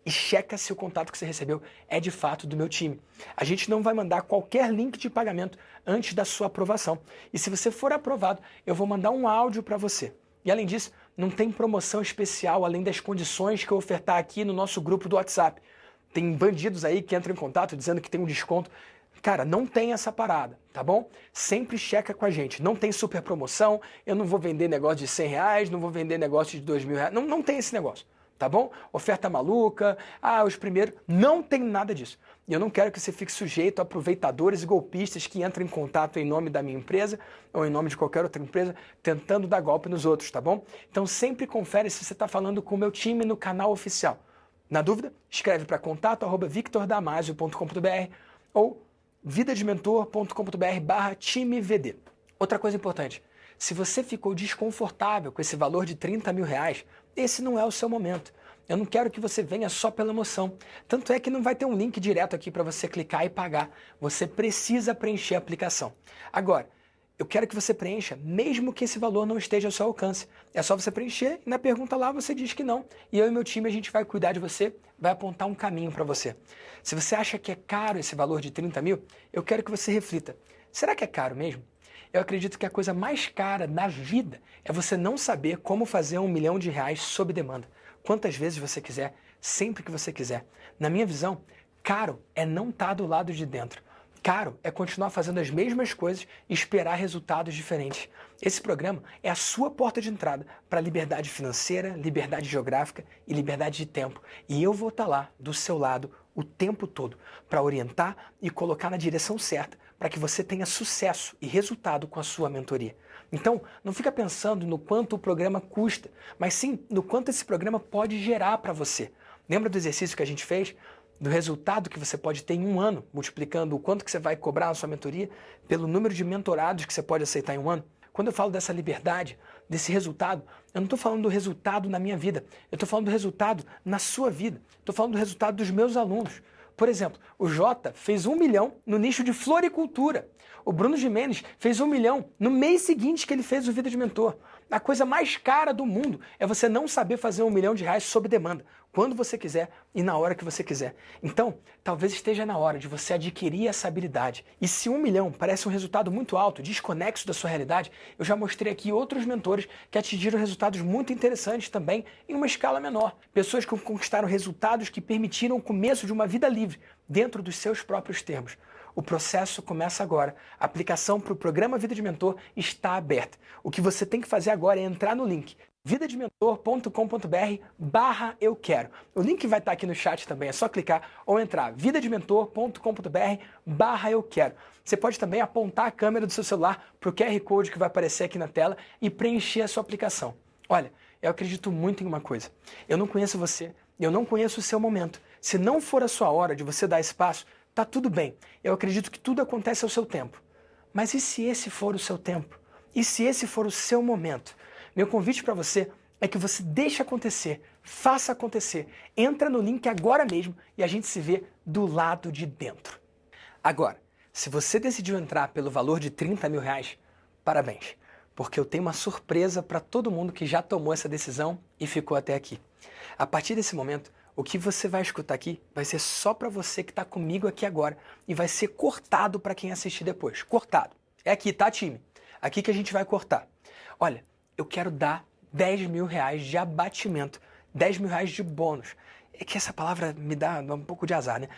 e checa se o contato que você recebeu é de fato do meu time. A gente não vai mandar qualquer link de pagamento antes da sua aprovação. E se você for aprovado, eu vou mandar um áudio para você. E além disso, não tem promoção especial além das condições que eu ofertar aqui no nosso grupo do WhatsApp. Tem bandidos aí que entram em contato dizendo que tem um desconto. Cara, não tem essa parada, tá bom? Sempre checa com a gente. Não tem super promoção, eu não vou vender negócio de R$100, não vou vender negócio de R$2.000. Não tem esse negócio. Tá bom? Oferta maluca, os primeiros, não tem nada disso. E eu não quero que você fique sujeito a aproveitadores e golpistas que entram em contato em nome da minha empresa ou em nome de qualquer outra empresa tentando dar golpe nos outros, tá bom? Então sempre confere se você está falando com o meu time no canal oficial. Na dúvida, escreve para contato@victordamasio.com.br ou vidadementor.com.br/timevd. Outra coisa importante, se você ficou desconfortável com esse valor de R$30 mil, esse não é o seu momento. Eu não quero que você venha só pela emoção. Tanto é que não vai ter um link direto aqui para você clicar e pagar. Você precisa preencher a aplicação. Agora, eu quero que você preencha, mesmo que esse valor não esteja ao seu alcance. É só você preencher e na pergunta lá você diz que não. E eu e meu time, a gente vai cuidar de você, vai apontar um caminho para você. Se você acha que é caro esse valor de R$30 mil, eu quero que você reflita. Será que é caro mesmo? Eu acredito que a coisa mais cara na vida é você não saber como fazer R$1 milhão sob demanda. Quantas vezes você quiser, sempre que você quiser. Na minha visão, caro é não estar do lado de dentro. Caro é continuar fazendo as mesmas coisas e esperar resultados diferentes. Esse programa é a sua porta de entrada para liberdade financeira, liberdade geográfica e liberdade de tempo. E eu vou estar lá, do seu lado, o tempo todo, para orientar e colocar na direção certa, para que você tenha sucesso e resultado com a sua mentoria. Então, não fica pensando no quanto o programa custa, mas sim no quanto esse programa pode gerar para você. Lembra do exercício que a gente fez? Do resultado que você pode ter em um ano, multiplicando o quanto que você vai cobrar na sua mentoria pelo número de mentorados que você pode aceitar em um ano? Quando eu falo dessa liberdade, desse resultado, eu não estou falando do resultado na minha vida, eu estou falando do resultado na sua vida, estou falando do resultado dos meus alunos. Por exemplo, o Jota fez 1 milhão no nicho de floricultura. O Bruno Gimenez fez 1 milhão no mês seguinte que ele fez o Vida de Mentor. A coisa mais cara do mundo é você não saber fazer R$1 milhão sob demanda, quando você quiser e na hora que você quiser. Então, talvez esteja na hora de você adquirir essa habilidade. E se 1 milhão parece um resultado muito alto, desconexo da sua realidade, eu já mostrei aqui outros mentores que atingiram resultados muito interessantes também em uma escala menor. Pessoas que conquistaram resultados que permitiram o começo de uma vida livre, dentro dos seus próprios termos. O processo começa agora. A aplicação para o programa Vida de Mentor está aberta. O que você tem que fazer agora é entrar no link vidadementor.com.br/eu quero. O link vai estar aqui no chat também, é só clicar ou entrar vidadementor.com.br/eu quero. Você pode também apontar a câmera do seu celular para o QR Code que vai aparecer aqui na tela e preencher a sua aplicação. Olha, eu acredito muito em uma coisa. Eu não conheço você, eu não conheço o seu momento. Se não for a sua hora de você dar espaço, tá tudo bem. Eu acredito que tudo acontece ao seu tempo. Mas e se esse for o seu tempo? E se esse for o seu momento? Meu convite para você é que você deixe acontecer, faça acontecer. Entra no link agora mesmo e a gente se vê do lado de dentro. Agora, se você decidiu entrar pelo valor de 30 mil reais, parabéns, porque eu tenho uma surpresa para todo mundo que já tomou essa decisão e ficou até aqui. A partir desse momento, o que você vai escutar aqui vai ser só para você que está comigo aqui agora e vai ser cortado para quem assistir depois. Cortado. É aqui, tá, time? Aqui que a gente vai cortar. Olha, eu quero dar 10 mil reais de abatimento, 10 mil reais de bônus. É que essa palavra me dá um pouco de azar, né?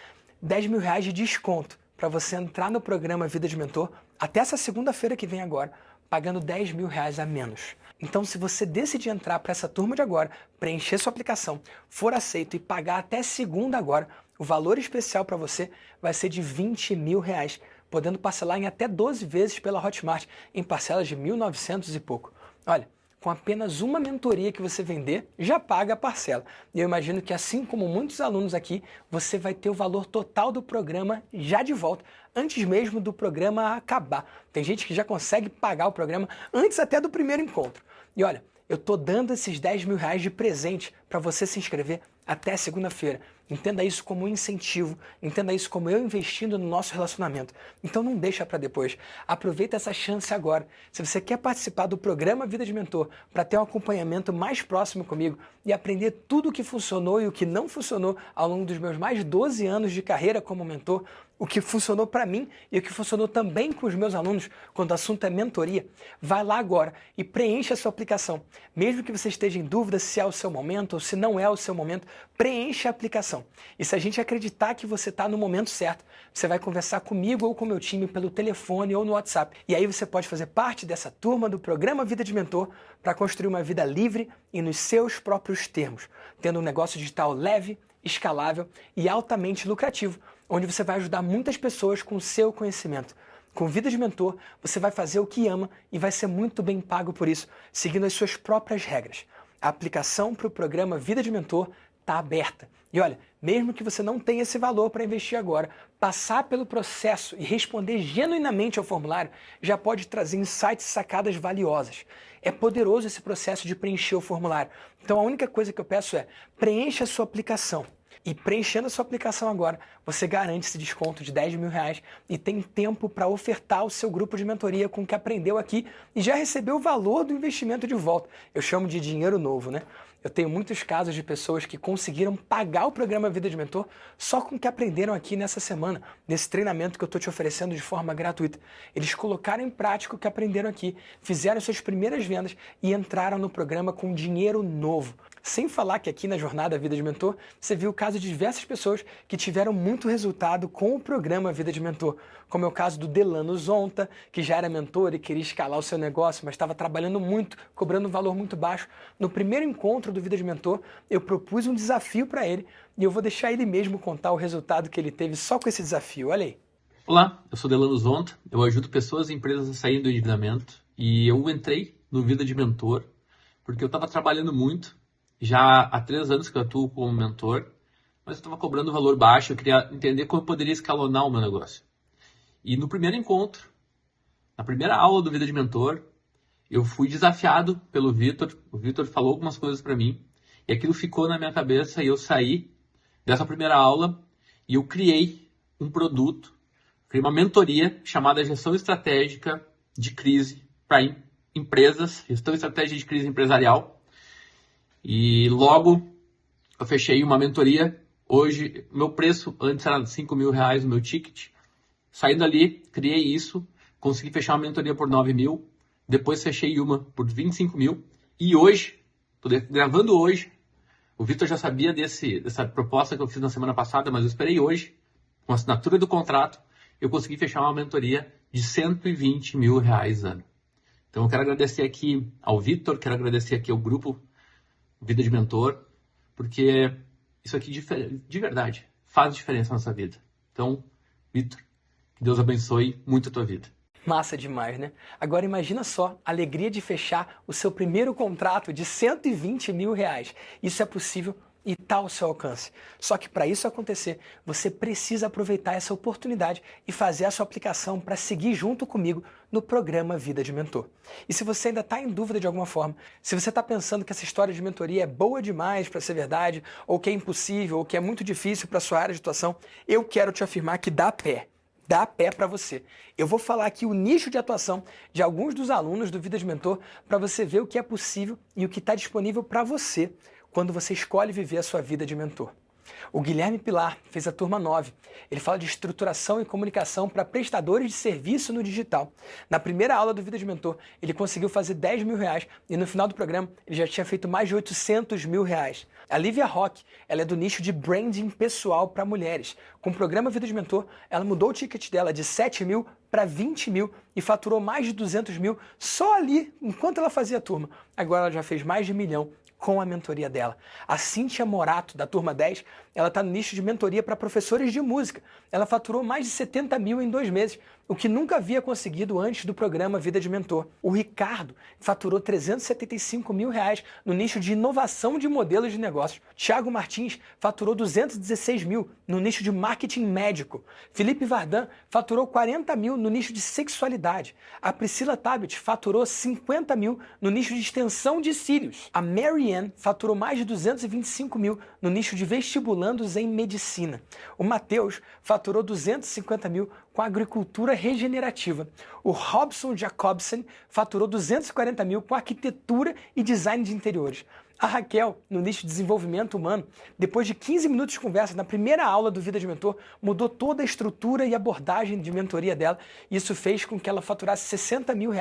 10 mil reais de desconto para você entrar no programa Vida de Mentor até essa segunda-feira que vem agora, pagando 10 mil reais a menos. Então, se você decidir entrar para essa turma de agora, preencher sua aplicação, for aceito e pagar até segunda agora, o valor especial para você vai ser de 20 mil reais, podendo parcelar em até 12 vezes pela Hotmart, em parcelas de 1.900 e pouco. Olha, com apenas uma mentoria que você vender, já paga a parcela. E eu imagino que, assim como muitos alunos aqui, você vai ter o valor total do programa já de volta, antes mesmo do programa acabar. Tem gente que já consegue pagar o programa antes até do primeiro encontro. E olha, eu estou dando esses 10 mil reais de presente para você se inscrever até segunda-feira. Entenda isso como um incentivo, entenda isso como eu investindo no nosso relacionamento. Então não deixa para depois. Aproveita essa chance agora. Se você quer participar do programa Vida de Mentor para ter um acompanhamento mais próximo comigo e aprender tudo o que funcionou e o que não funcionou ao longo dos meus mais de 12 anos de carreira como mentor, o que funcionou para mim e o que funcionou também com os meus alunos quando o assunto é mentoria, vai lá agora e preencha a sua aplicação. Mesmo que você esteja em dúvida se é o seu momento ou se não é o seu momento, preencha a aplicação. E se a gente acreditar que você está no momento certo, você vai conversar comigo ou com o meu time pelo telefone ou no WhatsApp. E aí você pode fazer parte dessa turma do programa Vida de Mentor para construir uma vida livre e nos seus próprios termos, tendo um negócio digital leve, escalável e altamente lucrativo, onde você vai ajudar muitas pessoas com o seu conhecimento. Com Vida de Mentor, você vai fazer o que ama e vai ser muito bem pago por isso, seguindo as suas próprias regras. A aplicação para o programa Vida de Mentor está aberta. E olha, mesmo que você não tenha esse valor para investir agora, passar pelo processo e responder genuinamente ao formulário já pode trazer insights e sacadas valiosas. É poderoso esse processo de preencher o formulário. Então a única coisa que eu peço é preencha a sua aplicação. E preenchendo a sua aplicação agora, você garante esse desconto de 10 mil reais e tem tempo para ofertar o seu grupo de mentoria com o que aprendeu aqui e já recebeu o valor do investimento de volta. Eu chamo de dinheiro novo, né? Eu tenho muitos casos de pessoas que conseguiram pagar o programa Vida de Mentor só com o que aprenderam aqui nessa semana, nesse treinamento que eu estou te oferecendo de forma gratuita. Eles colocaram em prática o que aprenderam aqui, fizeram suas primeiras vendas e entraram no programa com dinheiro novo. Sem falar que aqui na jornada Vida de Mentor, você viu o caso de diversas pessoas que tiveram muito resultado com o programa Vida de Mentor, como é o caso do Delano Zonta, que já era mentor e queria escalar o seu negócio, mas estava trabalhando muito, cobrando um valor muito baixo. No primeiro encontro do Vida de Mentor, eu propus um desafio para ele e eu vou deixar ele mesmo contar o resultado que ele teve só com esse desafio. Olha aí. Olá, eu sou Delano Zonta, eu ajudo pessoas e empresas a saírem do endividamento e eu entrei no Vida de Mentor porque eu estava trabalhando muito. Já há 3 anos que eu atuo como mentor, mas eu estava cobrando um valor baixo, eu queria entender como eu poderia escalonar o meu negócio. E no primeiro encontro, na primeira aula do Vida de Mentor, eu fui desafiado pelo Vitor. O Vitor falou algumas coisas para mim, e aquilo ficou na minha cabeça, e eu saí dessa primeira aula, e eu criei um produto, criei uma mentoria chamada Gestão Estratégica de Crise para empresas, Gestão Estratégica de Crise Empresarial. E logo eu fechei uma mentoria. Hoje, meu preço antes era 5 mil reais o meu ticket. Saindo ali, criei isso, consegui fechar uma mentoria por 9 mil. Depois fechei uma por 25 mil. E hoje, estou gravando hoje, o Vitor já sabia dessa proposta que eu fiz na semana passada, mas eu esperei hoje, com a assinatura do contrato, eu consegui fechar uma mentoria de R$120 mil ano. Então eu quero agradecer aqui ao Vitor, quero agradecer aqui ao grupo Vida de Mentor, porque isso aqui de verdade faz diferença na nossa vida. Então, Vitor, que Deus abençoe muito a tua vida. Massa demais, né? Agora imagina só a alegria de fechar o seu primeiro contrato de R$120 mil. Isso é possível e está ao seu alcance. Só que para isso acontecer, você precisa aproveitar essa oportunidade e fazer a sua aplicação para seguir junto comigo no programa Vida de Mentor. E se você ainda está em dúvida de alguma forma, se você está pensando que essa história de mentoria é boa demais para ser verdade, ou que é impossível, ou que é muito difícil para a sua área de atuação, eu quero te afirmar que dá pé. Dá pé para você. Eu vou falar aqui o nicho de atuação de alguns dos alunos do Vida de Mentor para você ver o que é possível e o que está disponível para você quando você escolhe viver a sua vida de mentor. O Guilherme Pilar fez a turma 9. Ele fala de estruturação e comunicação para prestadores de serviço no digital. Na primeira aula do Vida de Mentor, ele conseguiu fazer R$10 mil e no final do programa ele já tinha feito mais de R$800 mil. A Lívia Roque, ela é do nicho de branding pessoal para mulheres. Com o programa Vida de Mentor, ela mudou o ticket dela de 7 mil para 20 mil e faturou mais de 200 mil só ali, enquanto ela fazia a turma. Agora ela já fez mais de 1 milhão com a mentoria dela. A Cíntia Morato, da turma 10, ela está no nicho de mentoria para professores de música. Ela faturou mais de 70 mil em 2 meses, o que nunca havia conseguido antes do programa Vida de Mentor. O Ricardo faturou R$375 mil no nicho de inovação de modelos de negócios. Thiago Martins faturou 216 mil no nicho de marketing médico. Felipe Vardan faturou 40 mil no nicho de sexualidade. A Priscila Tabet faturou 50 mil no nicho de extensão de cílios. A Mary Ann faturou mais de 225 mil no nicho de vestibulandos em medicina. O Matheus faturou 250 mil com agricultura regenerativa. O Robson Jacobsen faturou 240 mil com arquitetura e design de interiores. A Raquel, no nicho de desenvolvimento humano, depois de 15 minutos de conversa na primeira aula do Vida de Mentor, mudou toda a estrutura e abordagem de mentoria dela. E isso fez com que ela faturasse 60 mil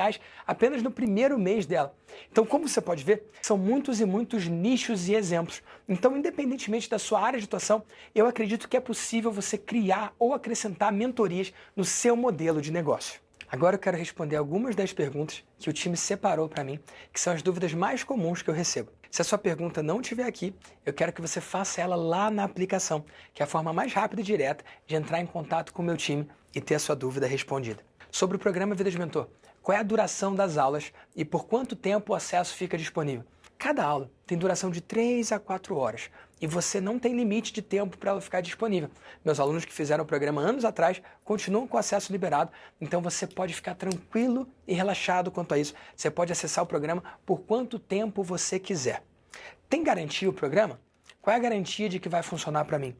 apenas no primeiro mês dela. Então, como você pode ver, são muitos e muitos nichos e exemplos. Então, independentemente da sua área de atuação, eu acredito que é possível você criar ou acrescentar mentorias no seu modelo de negócio. Agora eu quero responder algumas das perguntas que o time separou para mim, que são as dúvidas mais comuns que eu recebo. Se a sua pergunta não estiver aqui, eu quero que você faça ela lá na aplicação, que é a forma mais rápida e direta de entrar em contato com o meu time e ter a sua dúvida respondida. Sobre o programa Vida de Mentor, qual é a duração das aulas e por quanto tempo o acesso fica disponível? Cada aula tem duração de 3 a 4 horas e você não tem limite de tempo para ela ficar disponível. Meus alunos que fizeram o programa anos atrás continuam com acesso liberado, então você pode ficar tranquilo e relaxado quanto a isso. Você pode acessar o programa por quanto tempo você quiser. Tem garantia o programa? Qual é a garantia de que vai funcionar para mim?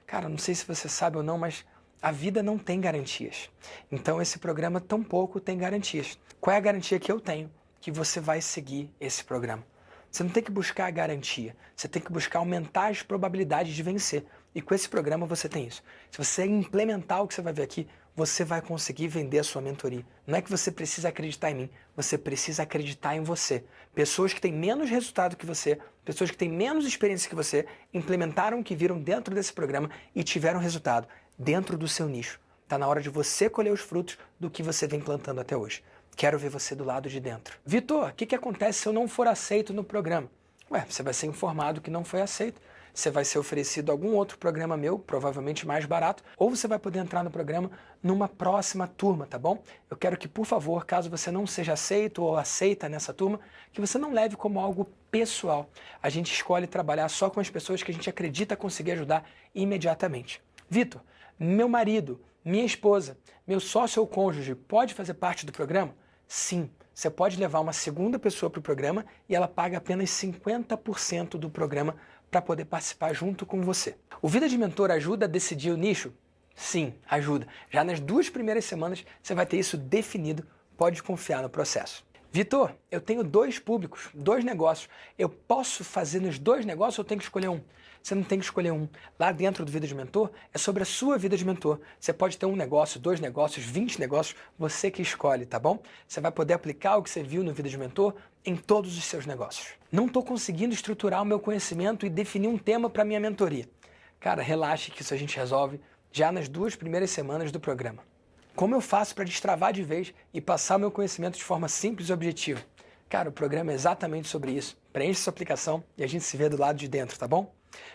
Cara, não sei se você sabe ou não, mas a vida não tem garantias. Então esse programa tampouco tem garantias. Qual é a garantia que eu tenho? Que você vai seguir esse programa. Você não tem que buscar a garantia, você tem que buscar aumentar as probabilidades de vencer. E com esse programa você tem isso. Se você implementar o que você vai ver aqui, você vai conseguir vender a sua mentoria. Não é que você precisa acreditar em mim, você precisa acreditar em você. Pessoas que têm menos resultado que você, pessoas que têm menos experiência que você, implementaram o que viram dentro desse programa e tiveram resultado dentro do seu nicho. Está na hora de você colher os frutos do que você vem plantando até hoje. Quero ver você do lado de dentro. Vitor, o que acontece se eu não for aceito no programa? Ué, você vai ser informado que não foi aceito. Você vai ser oferecido algum outro programa meu, provavelmente mais barato, ou você vai poder entrar no programa numa próxima turma, tá bom? Eu quero que, por favor, caso você não seja aceito ou aceita nessa turma, que você não leve como algo pessoal. A gente escolhe trabalhar só com as pessoas que a gente acredita conseguir ajudar imediatamente. Vitor, meu marido, minha esposa, meu sócio ou cônjuge pode fazer parte do programa? Sim, você pode levar uma segunda pessoa para o programa e ela paga apenas 50% do programa para poder participar junto com você. O Vida de Mentor ajuda a decidir o nicho? Sim, ajuda. Já nas 2 primeiras semanas você vai ter isso definido, pode confiar no processo. Vitor, eu tenho 2 públicos, 2 negócios. Eu posso fazer nos 2 negócios ou eu tenho que escolher um? Você não tem que escolher um. Lá dentro do Vida de Mentor é sobre a sua vida de mentor. Você pode ter um negócio, 2 negócios, 20 negócios, você que escolhe, tá bom? Você vai poder aplicar o que você viu no Vida de Mentor em todos os seus negócios. Não estou conseguindo estruturar o meu conhecimento e definir um tema para minha mentoria. Cara, relaxe que isso a gente resolve já nas 2 primeiras semanas do programa. Como eu faço para destravar de vez e passar o meu conhecimento de forma simples e objetiva? Cara, o programa é exatamente sobre isso. Preenche sua aplicação e a gente se vê do lado de dentro, tá bom?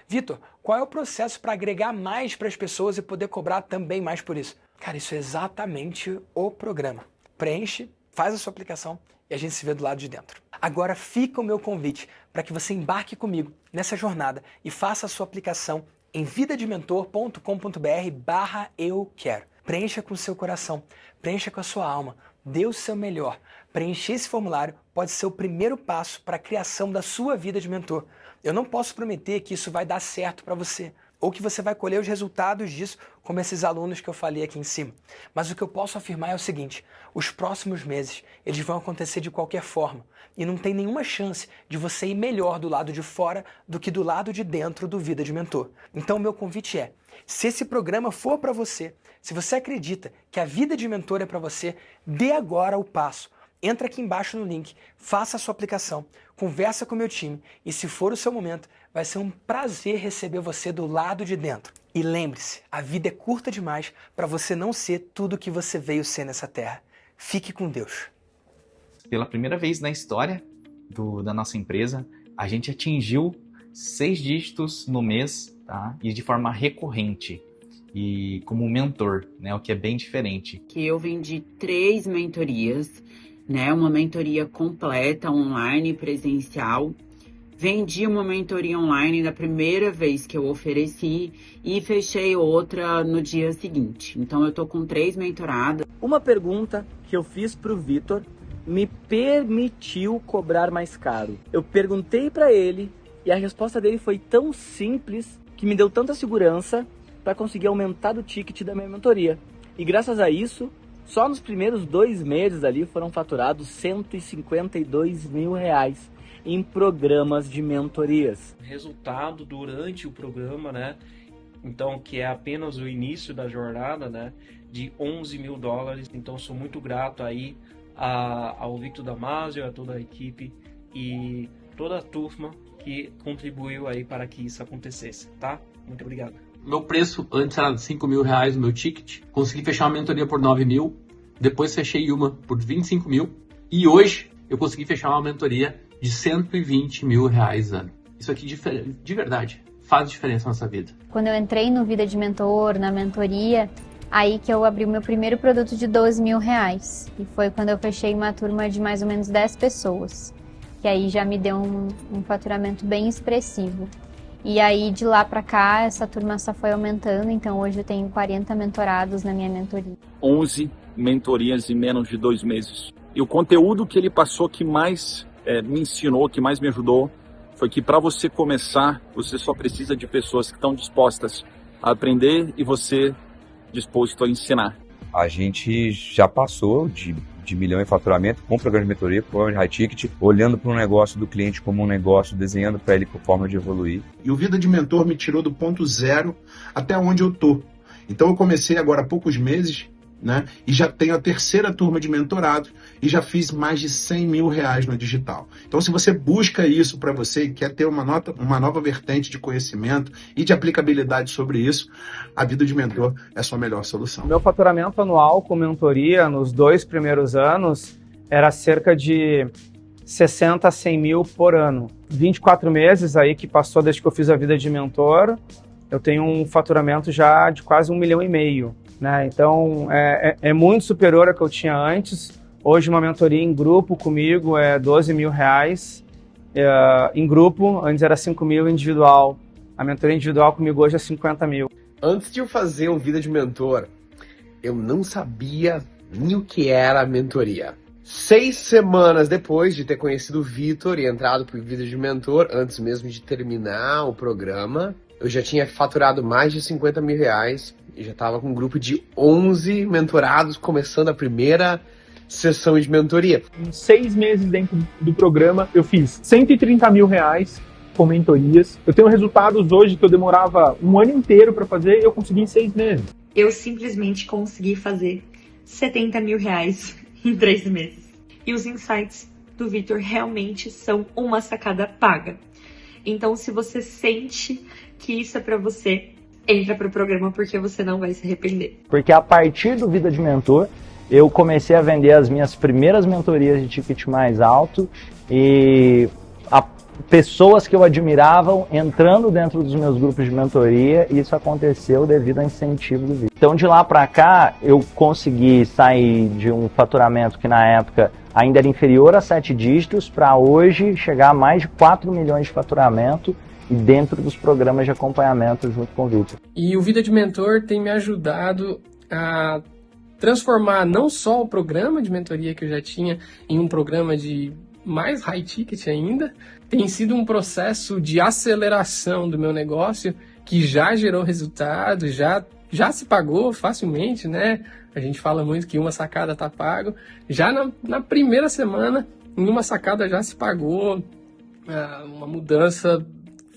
Vitor, qual é o processo para agregar mais para as pessoas e poder cobrar também mais por isso? Cara, isso é exatamente o programa. Preenche, faz a sua aplicação e a gente se vê do lado de dentro. Agora fica o meu convite para que você embarque comigo nessa jornada e faça a sua aplicação em vidadementor.com.br/eu-quero. Preencha com o seu coração, preencha com a sua alma, dê o seu melhor. Preencher esse formulário pode ser o primeiro passo para a criação da sua vida de mentor. Eu não posso prometer que isso vai dar certo para você, ou que você vai colher os resultados disso, como esses alunos que eu falei aqui em cima. Mas o que eu posso afirmar é o seguinte: os próximos meses, eles vão acontecer de qualquer forma, e não tem nenhuma chance de você ir melhor do lado de fora do que do lado de dentro do Vida de Mentor. Então o meu convite é, se esse programa for para você, se você acredita que a Vida de Mentor é para você, dê agora o passo. Entra aqui embaixo no link, faça a sua aplicação, conversa com o meu time e, se for o seu momento, vai ser um prazer receber você do lado de dentro. E lembre-se, a vida é curta demais para você não ser tudo o que você veio ser nessa terra. Fique com Deus. Pela primeira vez na história da nossa empresa, a gente atingiu 6 dígitos no mês, tá? E de forma recorrente. E como mentor, né? O que é bem diferente. Que eu vendi 3 mentorias, né? Uma mentoria completa, online, presencial. Vendi uma mentoria online da primeira vez que eu ofereci e fechei outra no dia seguinte. Então eu tô com 3 mentoradas. Uma pergunta que eu fiz pro Vitor me permitiu cobrar mais caro. Eu perguntei para ele e a resposta dele foi tão simples que me deu tanta segurança para conseguir aumentar o ticket da minha mentoria. E graças a isso, só nos primeiros 2 meses ali foram faturados R$152 mil em programas de mentorias. Resultado durante o programa, né? Então, que é apenas o início da jornada, né? De $11 mil. Então, sou muito grato aí ao Victor Damasio, a toda a equipe e toda a turma que contribuiu aí para que isso acontecesse, tá? Muito obrigado. Meu preço antes era R$5 mil o meu ticket. Consegui fechar uma mentoria por 9 mil. Depois fechei uma por 25 mil. E hoje eu consegui fechar uma mentoria de R$120 mil ano. Isso aqui de verdade faz diferença na nossa vida. Quando eu entrei no Vida de Mentor, na mentoria, aí que eu abri o meu primeiro produto de R$12 mil. E foi quando eu fechei uma turma de mais ou menos 10 pessoas. Que aí já me deu um faturamento bem expressivo. E aí, de lá para cá, essa turma só foi aumentando, então hoje eu tenho 40 mentorados na minha mentoria. 11 mentorias em menos de 2 meses. E o conteúdo que ele passou que mais me ensinou, que mais me ajudou, foi que para você começar, você só precisa de pessoas que estão dispostas a aprender e você disposto a ensinar. A gente já passou de milhão em faturamento com o programa de mentoria, com o programa de high ticket, olhando para o negócio do cliente como um negócio, desenhando para ele com forma de evoluir. E o Vida de Mentor me tirou do ponto zero até onde eu tô. Então eu comecei agora há poucos meses, né? E já tenho a 3ª turma de mentorado e já fiz mais de R$100 mil no digital. Então, se você busca isso para você e quer ter uma nova vertente de conhecimento e de aplicabilidade sobre isso, a Vida de Mentor é a sua melhor solução. Meu faturamento anual com mentoria nos 2 primeiros anos era cerca de 60 a 100 mil por ano. 24 meses aí que passou desde que eu fiz a Vida de Mentor, eu tenho um faturamento já de quase R$1,5 milhão. Né? Então, é muito superior ao que eu tinha antes. Hoje, uma mentoria em grupo comigo é R$12 mil. Em grupo, antes era 5 mil individual. A mentoria individual comigo hoje é 50 mil. Antes de eu fazer o Vida de Mentor, eu não sabia nem o que era a mentoria. 6 semanas depois de ter conhecido o Vitor e entrado para o Vida de Mentor, antes mesmo de terminar o programa, eu já tinha faturado mais de R$50 mil e já estava com um grupo de 11 mentorados, começando a primeira sessão de mentoria. Em 6 meses dentro do programa, eu fiz R$130 mil com mentorias. Eu tenho resultados hoje que eu demorava um ano inteiro para fazer e eu consegui em 6 meses. Eu simplesmente consegui fazer R$70 mil em 3 meses. E os insights do Vitor realmente são uma sacada paga. Então, se você sente que isso é para você, entra pro programa porque você não vai se arrepender. Porque a partir do Vida de Mentor, eu comecei a vender as minhas primeiras mentorias de ticket mais alto e pessoas que eu admirava entrando dentro dos meus grupos de mentoria, e isso aconteceu devido ao incentivo do Vitor. Então de lá para cá eu consegui sair de um faturamento que na época ainda era inferior a 7 dígitos para hoje chegar a mais de 4 milhões de faturamento e dentro dos programas de acompanhamento junto com o Vitor. E o Vida de Mentor tem me ajudado a transformar não só o programa de mentoria que eu já tinha em um programa de mais high ticket ainda, tem sido um processo de aceleração do meu negócio que já gerou resultado, já se pagou facilmente, né? A gente fala muito que uma sacada tá pago. Já na primeira semana, em uma sacada já se pagou, uma mudança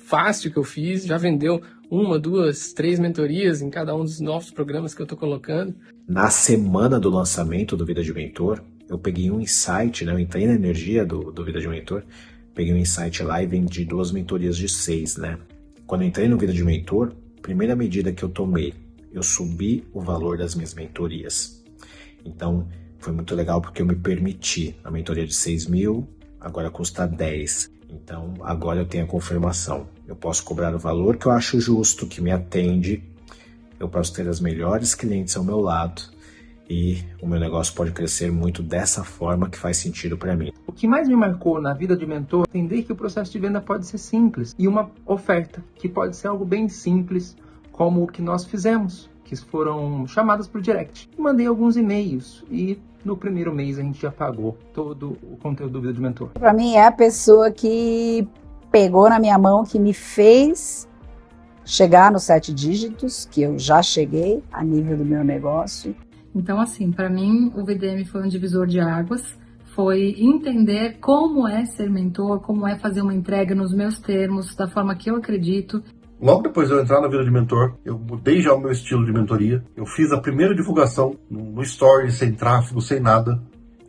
fácil que eu fiz, já vendeu 1, 2, 3 mentorias em cada um dos novos programas que eu tô colocando. Na semana do lançamento do Vida de Mentor, eu peguei um insight, né? Eu entrei na energia do Vida de Mentor, peguei um insight lá e vendi 2 mentorias de 6, né? Quando eu entrei no Vida de Mentor, primeira medida que eu tomei, eu subi o valor das minhas mentorias. Então, foi muito legal porque eu me permiti. A mentoria de 6 mil, agora custa 10. Então, agora eu tenho a confirmação. Eu posso cobrar o valor que eu acho justo, que me atende. Eu posso ter as melhores clientes ao meu lado. E o meu negócio pode crescer muito dessa forma que faz sentido para mim. O que mais me marcou na vida de mentor é entender que o processo de venda pode ser simples. E uma oferta que pode ser algo bem simples, como o que nós fizemos, que foram chamadas para o direct. Mandei alguns e-mails e no primeiro mês a gente já pagou todo o conteúdo do Vida de Mentor. Para mim é a pessoa que pegou na minha mão, que me fez chegar nos 7 dígitos, que eu já cheguei a nível do meu negócio. Então, assim, para mim, o VDM foi um divisor de águas, foi entender como é ser mentor, como é fazer uma entrega nos meus termos, da forma que eu acredito. Logo depois de eu entrar na Vida de Mentor, eu mudei já o meu estilo de mentoria. Eu fiz a primeira divulgação no Story, sem tráfego, sem nada.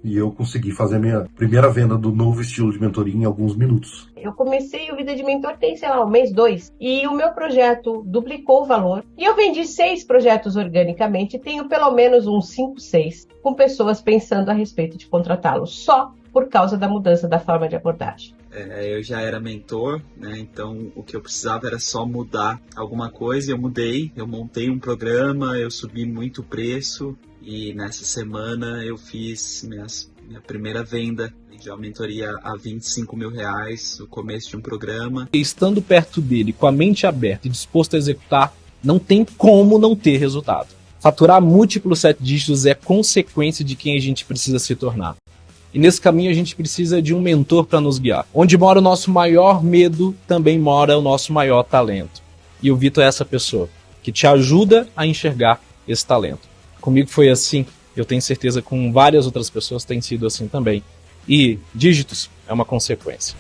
E eu consegui fazer a minha primeira venda do novo estilo de mentoria em alguns minutos. Eu comecei o Vida de Mentor tem, sei lá, 1 mês, 2. E o meu projeto duplicou o valor. E eu vendi 6 projetos organicamente. E tenho pelo menos uns 5, 6 com pessoas pensando a respeito de contratá-los. Só por causa da mudança da forma de abordagem. Eu já era mentor, né? Então o que eu precisava era só mudar alguma coisa. Eu mudei, eu montei um programa, eu subi muito o preço. E nessa semana eu fiz minha primeira venda de uma mentoria a R$25 mil, no começo de um programa. Estando perto dele, com a mente aberta e disposto a executar, não tem como não ter resultado. Faturar múltiplos 7 dígitos é consequência de quem a gente precisa se tornar. E nesse caminho a gente precisa de um mentor para nos guiar. Onde mora o nosso maior medo, também mora o nosso maior talento. E o Vitor é essa pessoa que te ajuda a enxergar esse talento. Comigo foi assim, eu tenho certeza que com várias outras pessoas tem sido assim também. E dígitos é uma consequência.